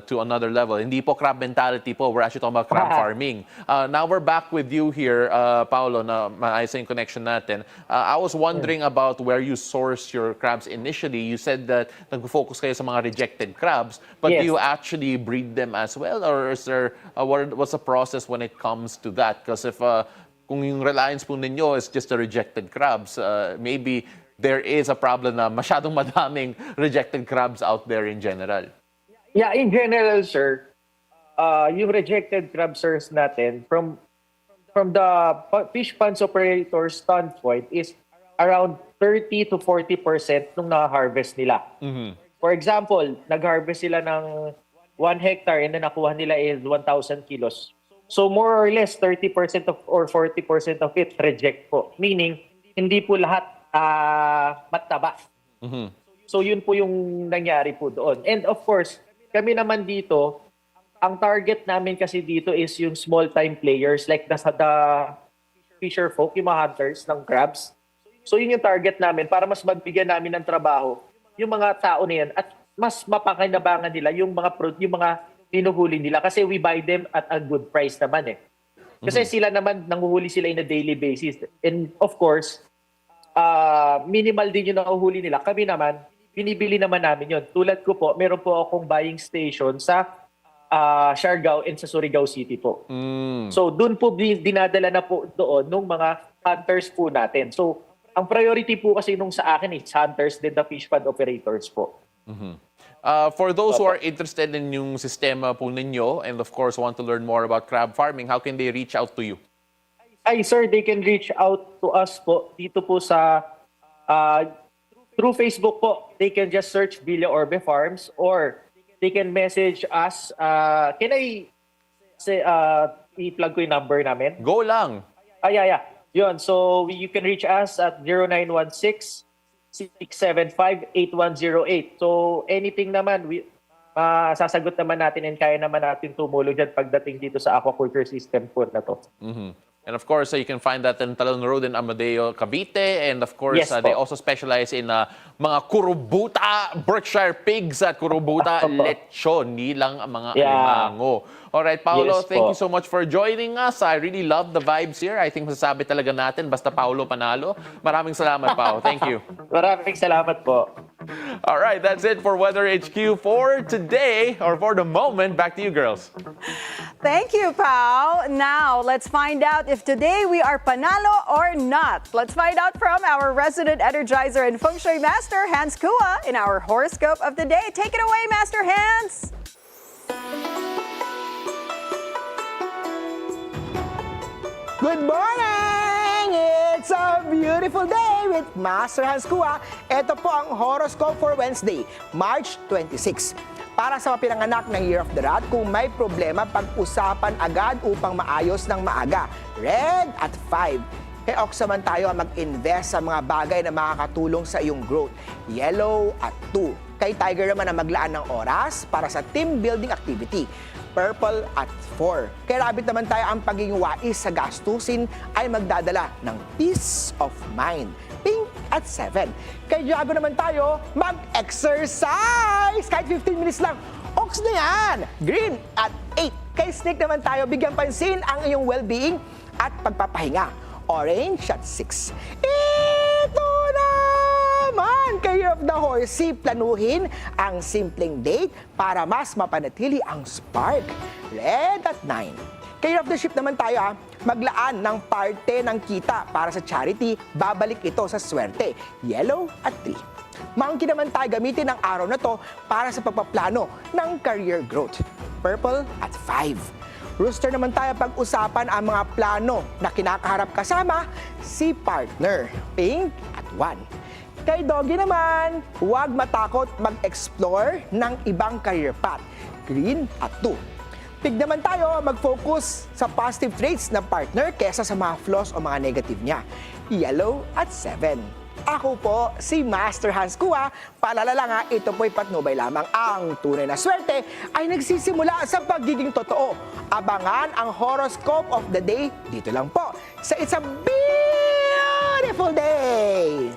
to another level. Hindi po crab mentality po, we're actually talking about crab farming. Now we're back with you here, Paolo, na maayos yung connection natin. I was wondering about where you source your crabs initially. You said that nag-focus kayo sa mga rejected crabs, but do you actually breed them as well? Or is there, what's the process when it comes to that? Because if kung yung reliance po ninyo is just the rejected crabs, maybe there is a problem na masyadong madaming rejected crabs out there in general. Yeah, in general, sir, yung rejected crab source natin from the fish ponds operator standpoint is around 30 to 40% nung na-harvest nila. For example, nag-harvest sila ng 1 hectare and then nakuha nila is 1,000 kilos. So more or less 30% or 40% of it reject po. Meaning, hindi po lahat mataba. So yun po yung nangyari po doon. And of course, kami naman dito, ang target namin kasi dito is yung small-time players like the fisher folk, yung mga hunters ng crabs. So yun yung target namin para mas magbigyan namin ng trabaho yung mga tao na yan at mas mapakinabangan nila yung mga hinuhuli nila kasi we buy them at a good price naman eh. Kasi sila naman, nanguhuli sila in a daily basis. And of course, minimal din yung nanguhuli nila. Kami naman, binibili naman namin yun. Tulad ko po, meron po akong buying station sa Siargao and sa Surigao City po. So doon po dinadala na po doon nung mga hunters po natin. So ang priority po kasi nung sa akin is hunters then the fish pond operators po. For those who are interested in yung sistema po ninyo and of course want to learn more about crab farming, how can they reach out to you? Ay sir, they can reach out to us po dito po sa through Facebook po. They can just search Villa Orbe Farms or they can message us. Can I say, i-plug ko yung number namin? Go lang. Yeah. Yun. So you can reach us at 0916-675-8108. So anything naman, sasagot naman natin and kaya naman natin tumulong dyan pagdating dito sa aquaculture system po na to. And of course, you can find that in Talon Road in Amadeo, Cavite. And of course, they also specialize in mga kurubuta, Berkshire pigs at kurubuta lechon, hindi lang mga alimango. Alright, Paolo, thank you so much for joining us. I really love the vibes here. I think masasabi talaga natin, basta Paolo panalo. Maraming salamat, Pao. Thank you. Maraming salamat po. Alright, that's it for Weather HQ for today, or for the moment. Back to you, girls. Thank you, Pao. Now, let's find out if today we are panalo or not. Let's find out from our resident energizer and feng shui master, Hans Kua, in our horoscope of the day. Take it away, Master Hans. Good morning! It's a beautiful day with Master Hans Kua. Ito po ang horoscope for Wednesday, March 26. Para sa mga pinanganak ng Year of the Rat, kung may problema, pag-usapan agad upang maayos ng maaga. Red at 5. Kay Oksaman tayo ang mag-invest sa mga bagay na makakatulong sa iyong growth. Yellow at 2. Kay Tiger naman ang maglaan ng oras para sa team building activity. Purple at 4. Kay Rabbit naman tayo, ang pagiging wais sa gastusin ay magdadala ng peace of mind. Pink at 7. Kay Jago naman tayo, mag-exercise! Kahit 15 minutes lang. Ox na yan! Green at 8. Kay Snake naman tayo, bigyan pansin ang iyong well-being at pagpapahinga. Orange at 6. Ito naman! Kay Year of the Horsey, planuhin ang simpleng date para mas mapanatili ang spark. Red at 9. Kay Year of the Ship naman tayo, maglaan ng parte ng kita para sa charity, babalik ito sa swerte. Yellow at 3. Monkey naman tayo, gamitin ang araw na to para sa pagpaplano ng career growth. Purple at 5. Rooster naman tayo, pag-usapan ang mga plano na kinakaharap kasama si partner. Pink at 1. Kay Doggy naman, huwag matakot mag-explore ng ibang career path. Green at 2. Pig naman tayo, mag-focus sa positive traits ng partner kesa sa mga flaws o mga negative niya. Yellow at 7. Ako po, si Master Hans Kua. Paalala lang ha, ito po'y patnubay lamang. Ang tunay na swerte ay nagsisimula sa pagiging totoo. Abangan ang horoscope of the day dito lang po sa It's a Beautiful Day!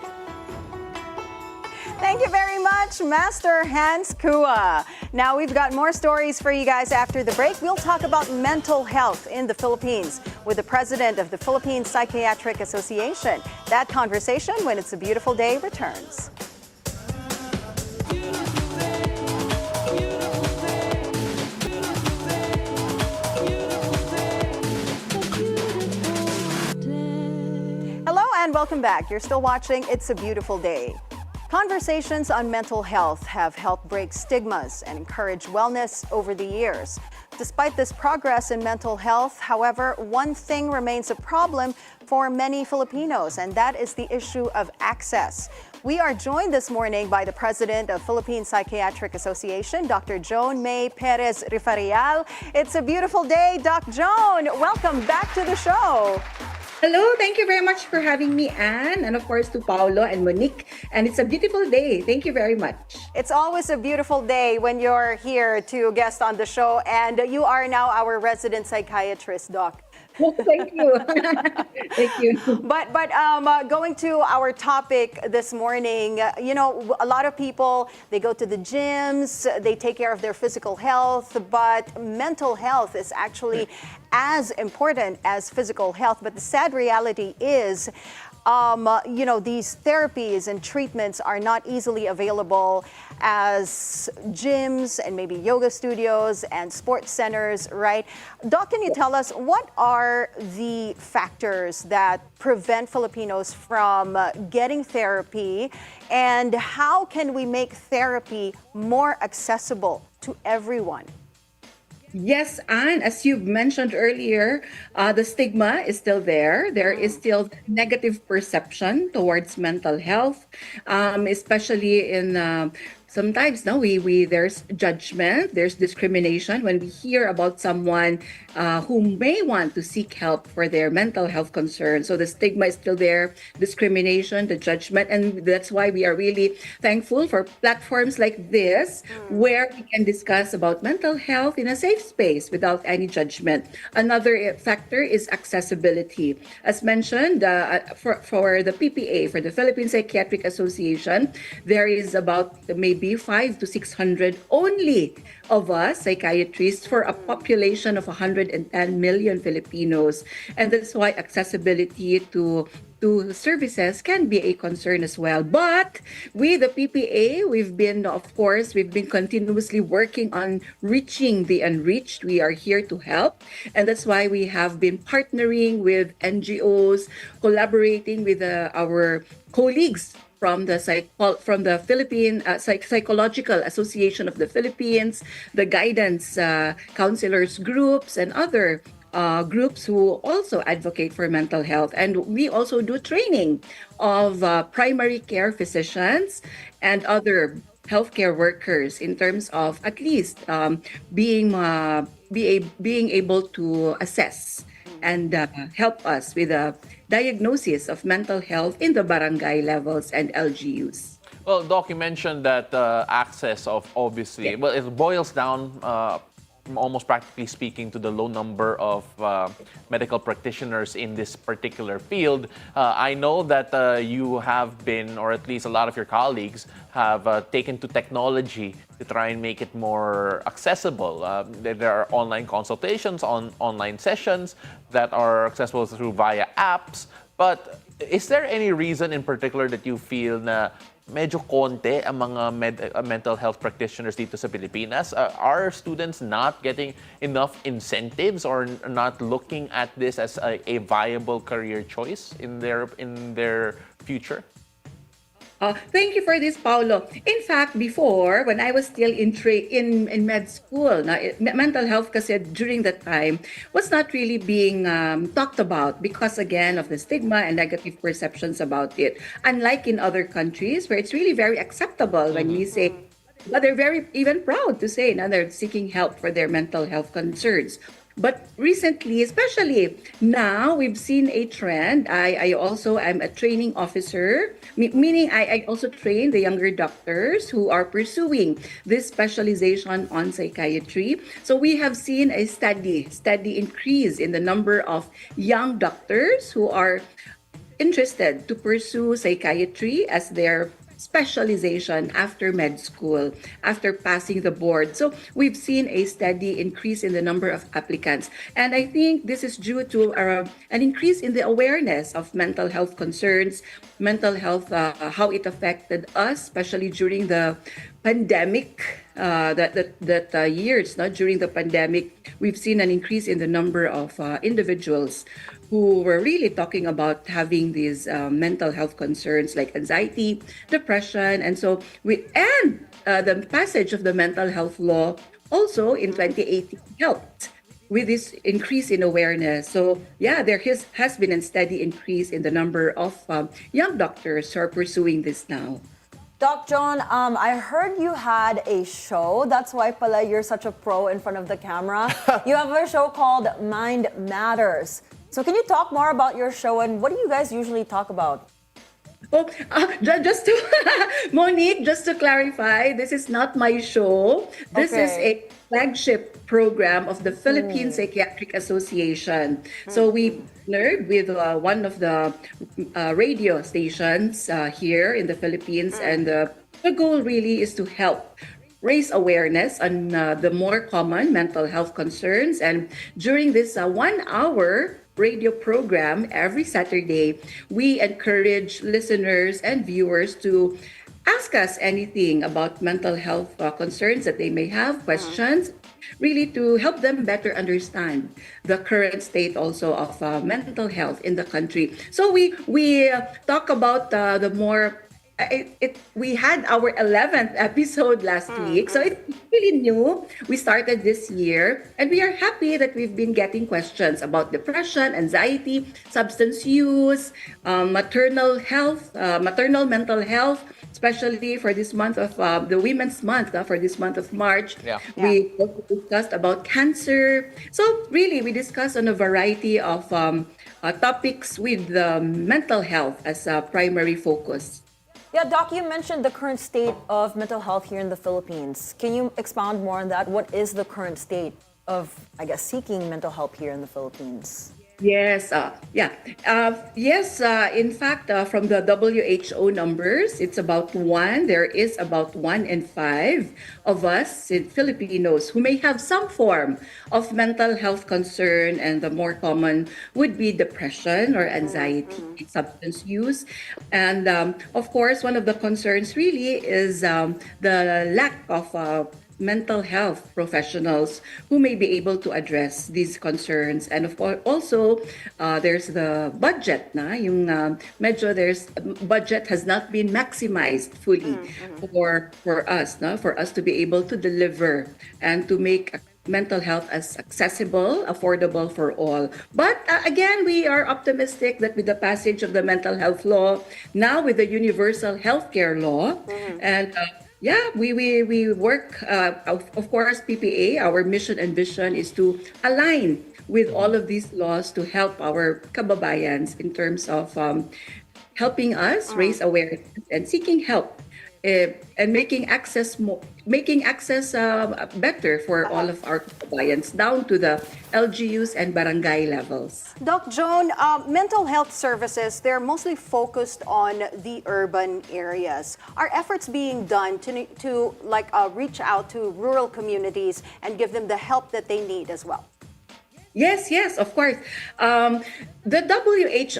Thank you very much, Master Hans Kua. Now, we've got more stories for you guys after the break. We'll talk about mental health in the Philippines with the president of the Philippine Psychiatric Association. That conversation, when It's a Beautiful Day, returns. Hello and welcome back. You're still watching It's a Beautiful Day. Conversations on mental health have helped break stigmas and encourage wellness over the years. Despite this progress in mental health, however, one thing remains a problem for many Filipinos, and that is the issue of access. We are joined this morning by the president of Philippine Psychiatric Association, Dr. Joan May Perez Rifareal. It's a beautiful day, Doc Joan. Welcome back to the show. Hello, thank you very much for having me, Anne, and of course to Paolo and Monique. And it's a beautiful day. Thank you very much. It's always a beautiful day when you're here to guest on the show, and you are now our resident psychiatrist, Doc. Well, thank you. Thank you. But going to our topic this morning, you know, a lot of people, they go to the gyms, they take care of their physical health, but mental health is actually as important as physical health. But the sad reality is, you know, these therapies and treatments are not easily available as gyms and maybe yoga studios and sports centers, right? Doc, can you tell us what are the factors that prevent Filipinos from getting therapy, and how can we make therapy more accessible to everyone? Yes, Anne, as you've mentioned earlier, the stigma is still there. There is still negative perception towards mental health, especially in sometimes there's judgment, there's discrimination when we hear about someone who may want to seek help for their mental health concerns. So the stigma is still there, discrimination, the judgment, and that's why we are really thankful for platforms like this where we can discuss about mental health in a safe space without any judgment. Another factor is accessibility. As mentioned, for the PPA, for the Philippine Psychiatric Association, there is about maybe 500 to 600 only of us psychiatrists for a population of 110 million Filipinos. And that's why accessibility to services can be a concern as well. But with the PPA, we've been continuously working on reaching the unreached. We are here to help. And that's why we have been partnering with NGOs, collaborating with our colleagues from the Philippine Psychological Association of the Philippines, the guidance counselors groups, and other groups who also advocate for mental health. And we also do training of primary care physicians and other healthcare workers in terms of at least being able to assess and help us with a diagnosis of mental health in the barangay levels and LGUs. Well, Doc, you mentioned that access of obviously, well, it boils down almost practically speaking to the low number of medical practitioners in this particular field. I know that you have been, or at least a lot of your colleagues have taken to technology to try and make it more accessible. There are online consultations, online sessions that are accessible through via apps. But is there any reason in particular that you feel na medyo konti ang mga mental health practitioners dito sa Pilipinas? Are students not getting enough incentives or not looking at this as a viable career choice in their future? Thank you for this, Paolo. In fact, before, when I was still in med school, mental health kasi during that time was not really being talked about because, again, of the stigma and negative perceptions about it. Unlike in other countries where it's really very acceptable when we say, but they're very even proud to say now they're seeking help for their mental health concerns. But recently, especially now, we've seen a trend. I also am a training officer, meaning I also train the younger doctors who are pursuing this specialization on psychiatry. So we have seen a steady increase in the number of young doctors who are interested to pursue psychiatry as their specialization after med school, after passing the board. So we've seen a steady increase in the number of applicants. And I think this is due to an increase in the awareness of mental health concerns, mental health, how it affected us, especially during the pandemic, years, during the pandemic, we've seen an increase in the number of individuals who were really talking about having these mental health concerns like anxiety, depression, and so the passage of the mental health law also in 2018 helped with this increase in awareness. So yeah, there has been a steady increase in the number of young doctors who are pursuing this now. Doc Joan, I heard you had a show. That's why pala you're such a pro in front of the camera. You have a show called Mind Matters. So can you talk more about your show and what do you guys usually talk about? Oh, just to Monique, just to clarify, this is not my show. This is a flagship program of the Philippine Psychiatric Association. So we partnered with one of the radio stations here in the Philippines, and the goal really is to help raise awareness on the more common mental health concerns. And during this 1 hour radio program every Saturday, we encourage listeners and viewers to ask us anything about mental health concerns that they may have, questions, really to help them better understand the current state also of mental health in the country. So we talk about the more we had our 11th episode last week, so it's really new. We started this year, and we are happy that we've been getting questions about depression, anxiety, substance use, maternal mental health, especially for this month of the Women's Month, for this month of March. We also discussed about cancer. So really, we discussed on a variety of topics with mental health as a primary focus. Yeah, Doc, you mentioned the current state of mental health here in the Philippines. Can you expound more on that? What is the current state of, seeking mental help here in the Philippines? Yes, in fact, from the WHO numbers, it's about 1. There is about 1 in 5 of us Filipinos who may have some form of mental health concern, and the more common would be depression or anxiety, substance use. And of course, one of the concerns really is the lack of mental health professionals who may be able to address these concerns. And of course, also, there's the budget there's budget has not been maximized fully for us, for us to be able to deliver and to make mental health as accessible, affordable for all. But again, we are optimistic that with the passage of the mental health law, now with the universal healthcare law, and we work, of course, PPA, our mission and vision is to align with all of these laws to help our kababayans in terms of helping us raise awareness and seeking help and making access better for all of our clients down to the LGUs and barangay levels. Doc Joan, mental health services, they're mostly focused on the urban areas. Are efforts being done to reach out to rural communities and give them the help that they need as well? Yes, of course. The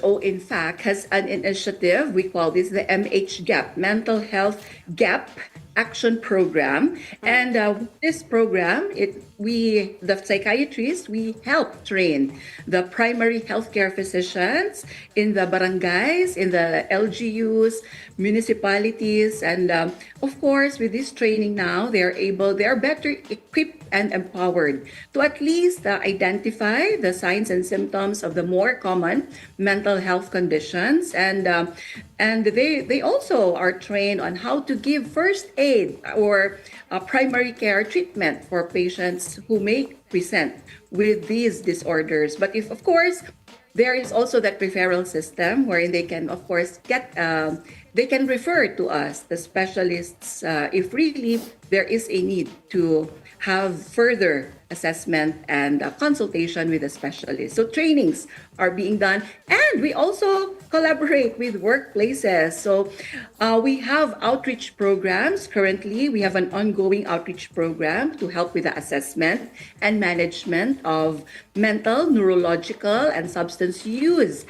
WHO, in fact, has an initiative. We call this the MH-GAP, Mental Health Gap Action Program. And this program, the psychiatrists, we help train the primary healthcare physicians in the barangays, in the LGUs, municipalities, and of course, with this training now, they are better equipped and empowered to at least identify the signs and symptoms of the more common mental health conditions, and they also are trained on how to give first aid or primary care treatment for patients who may present with these disorders. But if, of course, there is also that referral system wherein they can, of course, they can refer to us, the specialists, if really there is a need to have further assessment and consultation with a specialist. So trainings are being done, and we also collaborate with workplaces. So we have outreach programs. Currently, we have an ongoing outreach program to help with the assessment and management of mental, neurological, and substance use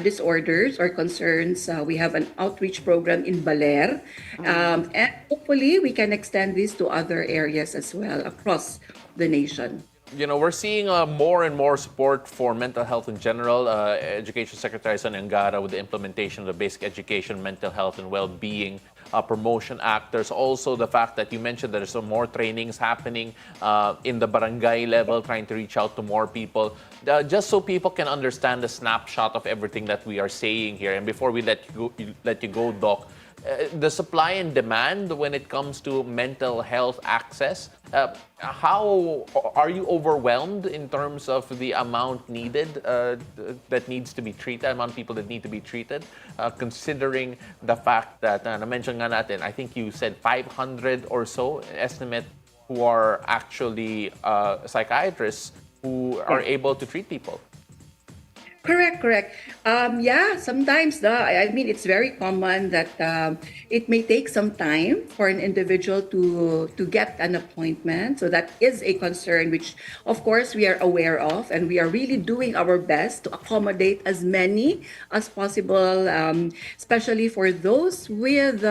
disorders or concerns. We have an outreach program in Baler, and hopefully we can extend this to other areas as well across the nation. You know, we're seeing more and more support for mental health in general. Education Secretary San Angara with the implementation of the Basic Education, Mental Health and Well-Being Promotion Act. There's also the fact that you mentioned there's some more trainings happening in the barangay level, trying to reach out to more people, just so people can understand the snapshot of everything that we are saying here. And before we let you go, Doc, the supply and demand when it comes to mental health access, how are you overwhelmed in terms of the amount needed that needs to be treated, amount of people that need to be treated, considering the fact that, na-mention nga natin, I think you said 500 or so estimate who are actually psychiatrists who are able to treat people? Correct. Sometimes it's very common that it may take some time for an individual to get an appointment. So that is a concern which, of course, we are aware of, and we are really doing our best to accommodate as many as possible, especially for those with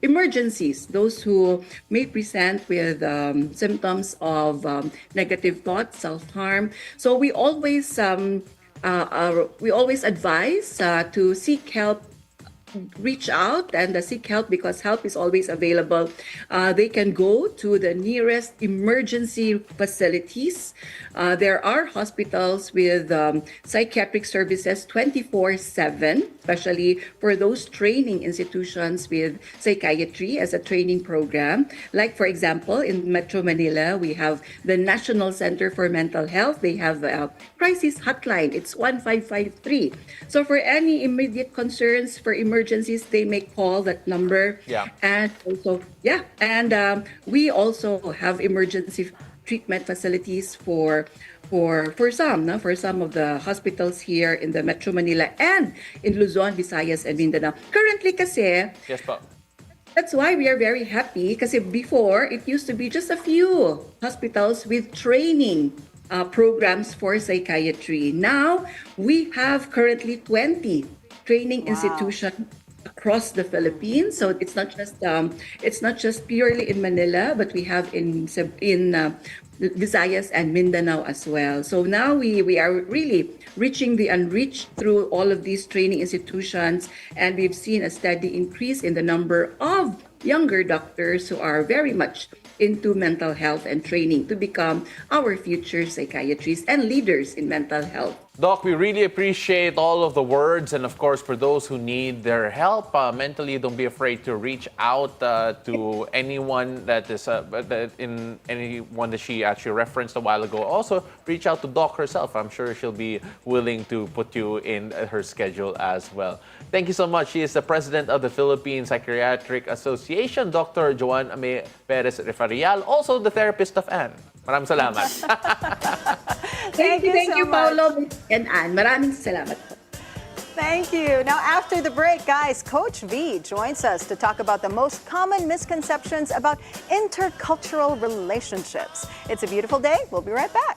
emergencies, those who may present with symptoms of negative thoughts, self-harm. So we always advise to seek help, reach out and seek help, because help is always available. They can go to the nearest emergency facilities. There are hospitals with psychiatric services 24/7, especially for those training institutions with psychiatry as a training program. Like, for example, in Metro Manila, we have the National Center for Mental Health. They have a crisis hotline. It's 1553. So for any immediate concerns, for emergencies, they may call that number. And also, we also have emergency treatment facilities for some of the hospitals here in the Metro Manila and in Luzon, Visayas, and Mindanao. Currently kasi, yes, po. That's why we are very happy, kasi before it used to be just a few hospitals with training programs for psychiatry. Now we have currently 20 training institutions across the Philippines. So it's not just purely in Manila, but we have in Visayas and Mindanao as well. So now we are really reaching the unreached through all of these training institutions, and we've seen a steady increase in the number of younger doctors who are very much into mental health and training to become our future psychiatrists and leaders in mental health. Doc, we really appreciate all of the words, and of course, for those who need their help mentally, don't be afraid to reach out to anyone that is anyone that she actually referenced a while ago. Also, reach out to Doc herself. I'm sure she'll be willing to put you in her schedule as well. Thank you so much. She is the president of the Philippine Psychiatric Association. Association, Dr. Joan Perez Rifareal, also the therapist of Anne. Maraming salamat. Thank you, much. Paolo and Anne. Maraming salamat po. Thank you. Now, after the break, guys, Coach V joins us to talk about the most common misconceptions about intercultural relationships. It's a beautiful day. We'll be right back.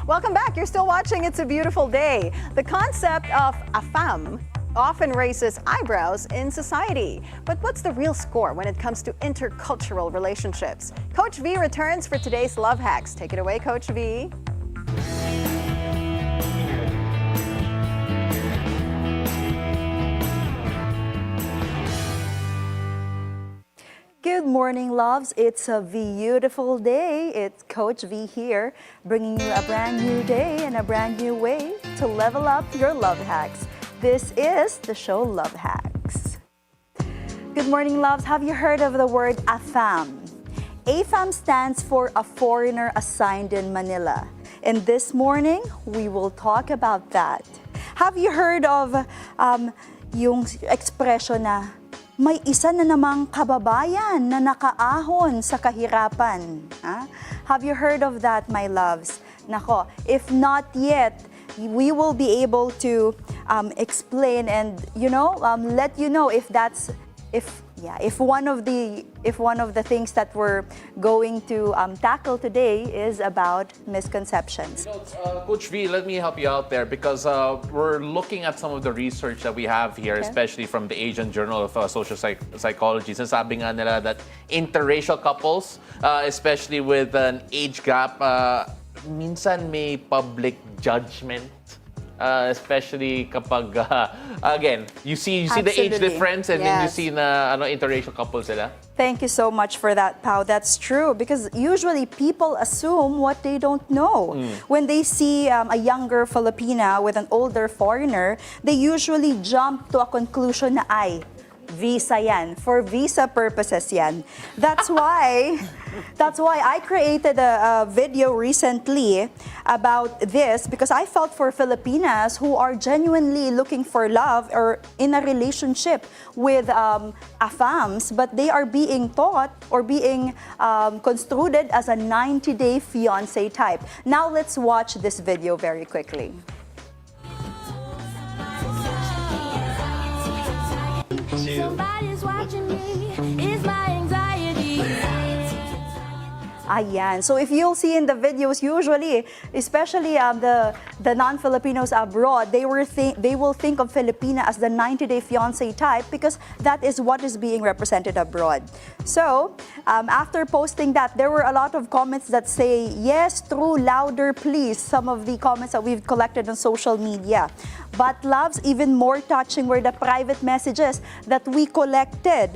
Welcome back. You're still watching It's a Beautiful Day. The concept of afam often raises eyebrows in society. But what's the real score when it comes to intercultural relationships? Coach V returns for today's Love Hacks. Take it away, Coach V. Good morning, loves. It's a beautiful day. It's Coach V here, bringing you a brand new day and a brand new way to level up your love hacks. This is the show Love Hacks. Good morning, loves. Have you heard of the word AFAM? AFAM stands for a foreigner assigned in Manila. And this morning, we will talk about that. Have you heard of yung expression na may isa na namang kababayan na nakaahon sa kahirapan? Have you heard of that, my loves? Nako, if not yet, we will be able to explain and let you know if one of the things that we're going to tackle today is about misconceptions. Coach V, let me help you out there because we're looking at some of the research that we have here, especially from the Asian Journal of Social Psychology. Sabi nga nila that interracial couples, especially with an age gap, minsan may public judgment, especially kapag again you see the age difference and then you see na interracial couple sila. Thank you so much for that, Pao. That's true because usually people assume what they don't know. When they see a younger Filipina with an older foreigner, they usually jump to a conclusion na visa yan. For visa purposes yan. That's why I created a video recently about this because I felt for Filipinas who are genuinely looking for love or in a relationship with AFAMs, but they are being taught or being construed as a 90-day fiancé type. Now let's watch this video very quickly. Somebody's watching me, it's my anxiety. Ayan. So if you'll see in the videos, usually, especially the non-Filipinos abroad, they will think of Filipina as the 90-day fiancé type because that is what is being represented abroad. So after posting that, there were a lot of comments that say, yes, true, louder, please. Some of the comments that we've collected on social media. But loves, even more touching were the private messages that we collected.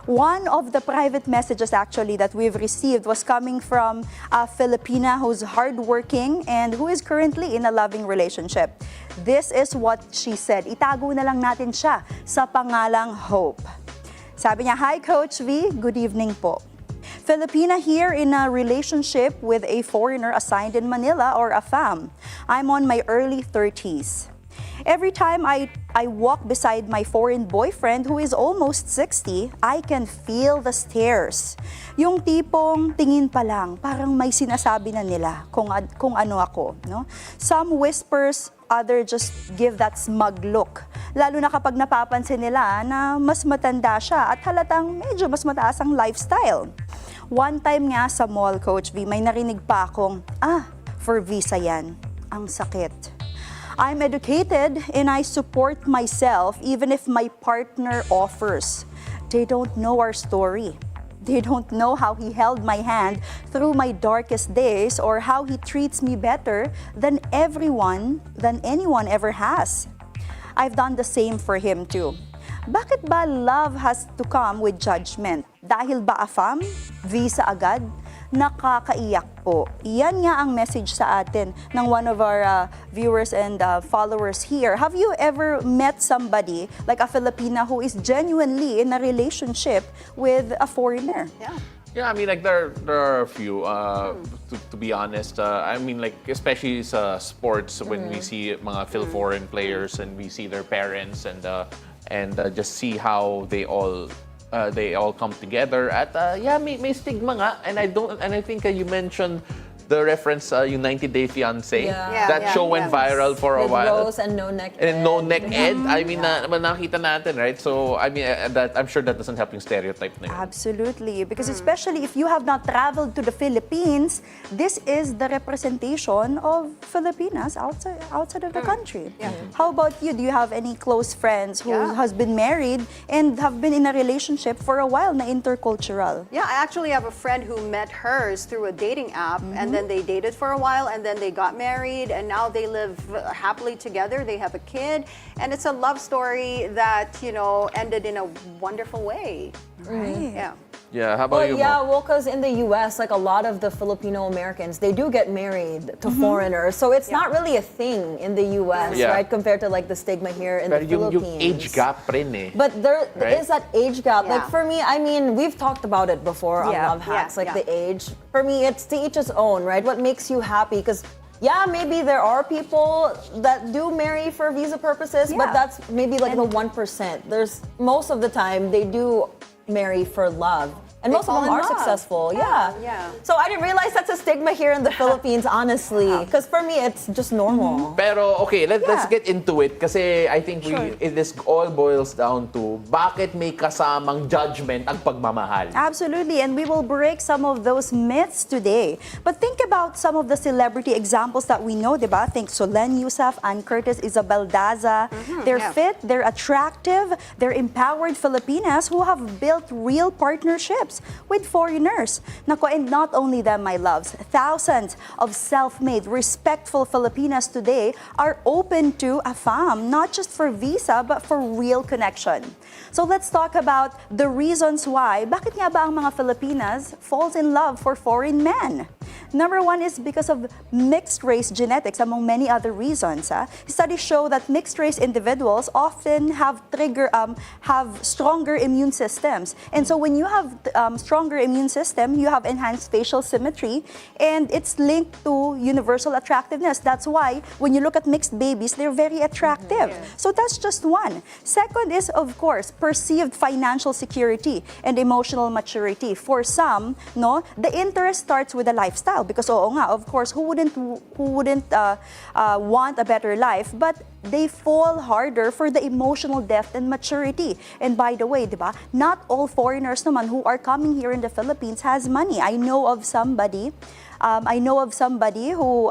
One of the private messages actually that we've received was coming from a Filipina who's hardworking and who is currently in a loving relationship. This is what she said. Itago na lang natin siya sa pangalang Hope. Sabi niya, hi Coach V, good evening po. Filipina here in a relationship with a foreigner assigned in Manila or AFAM. I'm on my early 30s. Every time I walk beside my foreign boyfriend who is almost 60, I can feel the stares. Yung tipong tingin pa lang, parang may sinasabi na nila kung ano ako. No? Some whispers, others just give that smug look. Lalo na kapag napapansin nila na mas matanda siya at halatang medyo mas mataas ang lifestyle. One time nga sa mall, Coach V, may narinig pa akong, for visa yan. Ang sakit. I'm educated and I support myself even if my partner offers. They don't know our story. They don't know how he held my hand through my darkest days or how he treats me better than anyone ever has. I've done the same for him too. Bakit ba love has to come with judgment? Dahil ba AFAM? Visa agad? Nakakaiyak po. Yan nga ang message sa atin ng one of our viewers and followers here. Have you ever met somebody like a Filipina who is genuinely in a relationship with a foreigner? Yeah. Yeah, I mean, like there are a few. To be honest, I mean, like especially sa sports when we see mga foreign players and we see their parents and just see how they all come together. At may stigma nga, and I think you mentioned the reference yung 90 Day Fiancé. That show went viral for a while. With Rose and No Neck Ed. And No Neck Ed. I mean, nakita natin, right? So, I mean, I'm sure that doesn't help yung stereotype na yun. Absolutely. Because especially if you have not traveled to the Philippines, this is the representation of Filipinas outside of the country. How about you? Do you have any close friends who has been married and have been in a relationship for a while na intercultural? Yeah, I actually have a friend who met hers through a dating app, and then they dated for a while, and then they got married, and now they live happily together. They have a kid, and it's a love story that, ended in a wonderful way. Right. Yeah. Yeah, how about you, Well, because in the U.S., like a lot of the Filipino Americans, they do get married to foreigners. So it's not really a thing in the U.S., right? Compared to like the stigma here in the Philippines. Yung age gap rin eh. But there right? is that age gap. Like for me, I mean, we've talked about it before on Love Hacks, like the age. For me, it's to each his own, right? What makes you happy? Because maybe there are people that do marry for visa purposes, but that's maybe like the 1%. There's most of the time they do marry for love. And most of them are successful. Yeah. So I didn't realize that's a stigma here in the Philippines, honestly. Because for me, it's just normal. Pero okay, let's get into it. Kasi I think this all boils down to bakit may kasamang judgment ang pagmamahal. Absolutely, and we will break some of those myths today. But think about some of the celebrity examples that we know, diba? Think Solen Yusuf, Ann Curtis, Isabel Daza. They're fit, they're attractive, they're empowered Filipinas who have built real partnerships with foreigners. Nako, and not only them, my loves, thousands of self-made, respectful Filipinas today are open to a fam, not just for visa, but for real connection. So let's talk about the reasons why. Bakit nga ba ang mga Filipinas falls in love for foreign men? Number one is because of mixed race genetics, among many other reasons. Studies show that mixed race individuals often have stronger immune systems. And so when you have stronger immune system, you have enhanced facial symmetry, and it's linked to universal attractiveness. That's why when you look at mixed babies, they're very attractive. So that's just one. Second is, of course, perceived financial security and emotional maturity. For some, the interest starts with a lifestyle because of course, who wouldn't want a better life? But they fall harder for the emotional depth and maturity. And by the way, diba, not all foreigners naman who are coming here in the Philippines has money. I know of somebody who,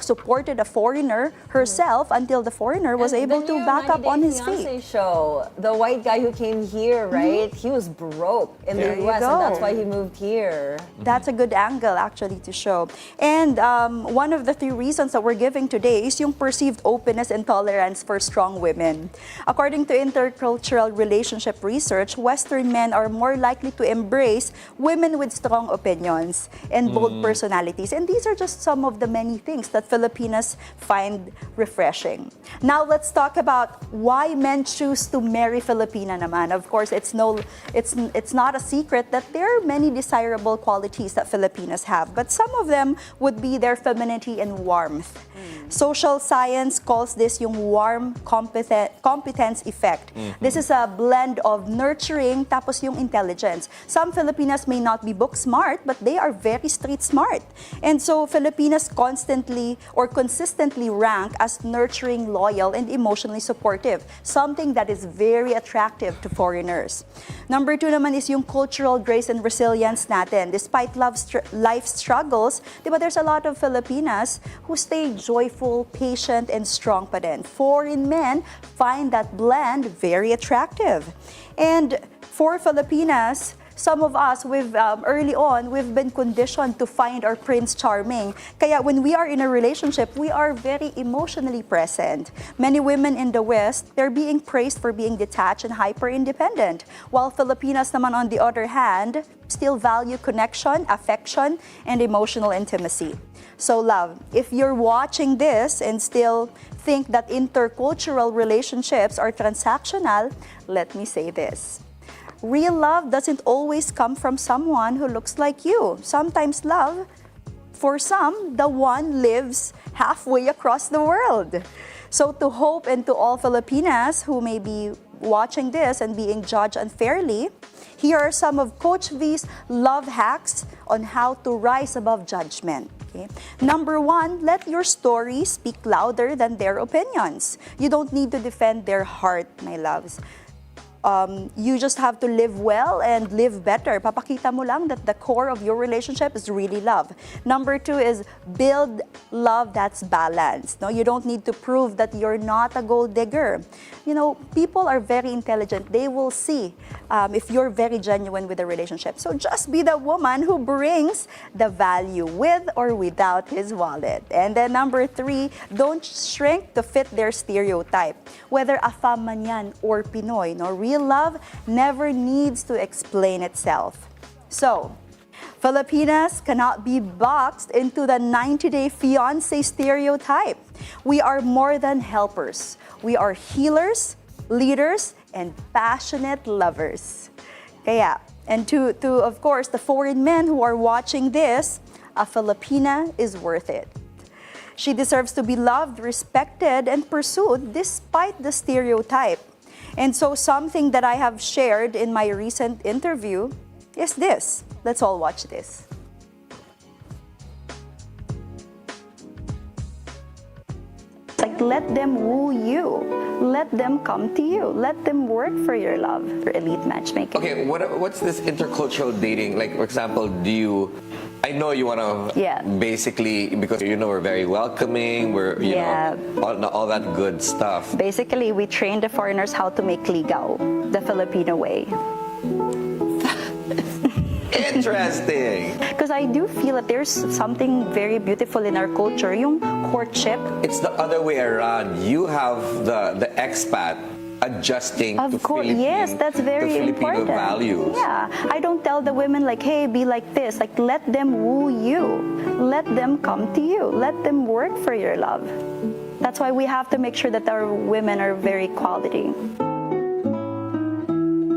supported a foreigner herself until the foreigner was able to back up on his feet. Show, the white guy who came here, right? He was broke in the US, and that's why he moved here. That's a good angle, actually, to show. And one of the three reasons that we're giving today is yung perceived openness and tolerance for strong women. According to Intercultural relationship research, Western men are more likely to embrace women with strong opinions and bold personalities. And these are just some of the many things that Filipinas find refreshing. Now let's talk about why men choose to marry Filipina naman. Of course, it's not a secret that there are many desirable qualities that Filipinas have, but some of them would be their femininity and warmth. Social science calls this yung warm competence effect. This is a blend of nurturing tapos yung intelligence. Some Filipinas may not be book smart, but they are very street smart. And so Filipinas consistently rank as nurturing, loyal, and emotionally supportive, something that is very attractive to foreigners. Number two naman is yung cultural grace and resilience natin. Despite life struggles, diba, there's a lot of Filipinas who stay joyful, patient, and strong pa din. Foreign men find that blend very attractive. And for Filipinas, some of us, early on, we've been conditioned to find our Prince Charming. Kaya when we are in a relationship, we are very emotionally present. Many women in the West, they're being praised for being detached and hyper-independent, while Filipinas naman, on the other hand, still value connection, affection, and emotional intimacy. So love, if you're watching this and still think that intercultural relationships are transactional, let me say this. real love doesn't always come from someone who looks like you. Sometimes love, for some, the one lives halfway across the world. So to Hope and to all Filipinas who may be watching this and being judged unfairly, here are some of Coach V's love hacks on how to rise above judgment. Okay? Number 1, let your story speak louder than their opinions. You don't need to defend their heart, my loves. You just have to live well and live better. Papakita mo lang that the core of your relationship is really love. Number 2 is build love that's balanced. No, you don't need to prove that you're not a gold digger. You know, people are very intelligent. They will see if you're very genuine with a relationship. So just be the woman who brings the value with or without his wallet. And then number 3, don't shrink to fit their stereotype. Whether Afam man yan or Pinoy, no, real love never needs to explain itself. So, Filipinas cannot be boxed into the 90-day fiancé stereotype. We are more than helpers. We are healers, leaders, and passionate lovers. Kaya, and to of course, the foreign men who are watching this, a Filipina is worth it. She deserves to be loved, respected, and pursued despite the stereotype. And so something that I have shared in my recent interview is this. Let's all watch this. Like, let them woo you. Let them come to you. Let them work for your love, for elite matchmaking. Okay, what's this intercultural dating? Like, for example, I know you want to basically, because we're very welcoming, we're, you know, all that good stuff. Basically, we train the foreigners how to make ligaw, the Filipino way. Interesting. Because I do feel that there's something very beautiful in our culture, yung courtship. It's the other way around. You have the expat adjusting to Philippine, yes, that's very Filipino important. values. Yeah, I don't tell the women like, hey, be like this. Like, let them woo you. Let them come to you. Let them work for your love. That's why we have to make sure that our women are very quality.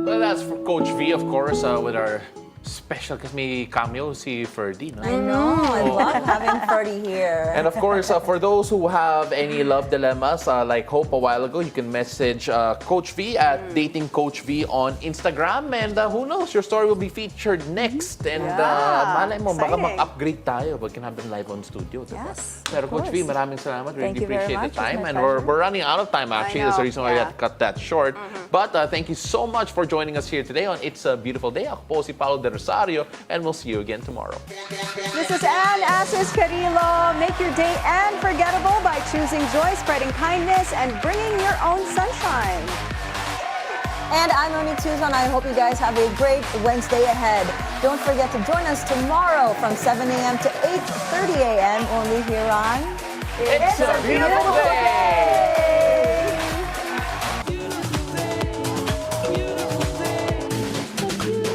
Well, that's for Coach V, of course, with our special, because may cameo si Ferdy. No? I know. I love having Ferdy here. And of course, for those who have any love dilemmas, like Hope a while ago, you can message Coach V at Dating Coach V on Instagram. And who knows, your story will be featured next. And malay mo, baka mag-upgrade tayo. We can have them live on studio. Diba? Yes, pero Coach V, maraming salamat. Thank Really you very appreciate the much. time. And we're running out of time, actually. That's the reason why we had to cut that short. But thank you so much for joining us here today on It's a Beautiful Day. Ako po si Paolo del Rosario, and we'll see you again tomorrow. This is Anne Asis-Carilo. Make your day unforgettable by choosing joy, spreading kindness, and bringing your own sunshine. And I'm Monique Tuzon. I hope you guys have a great Wednesday ahead. Don't forget to join us tomorrow from 7 a.m. to 8:30 a.m. only here on It's a Beautiful Day.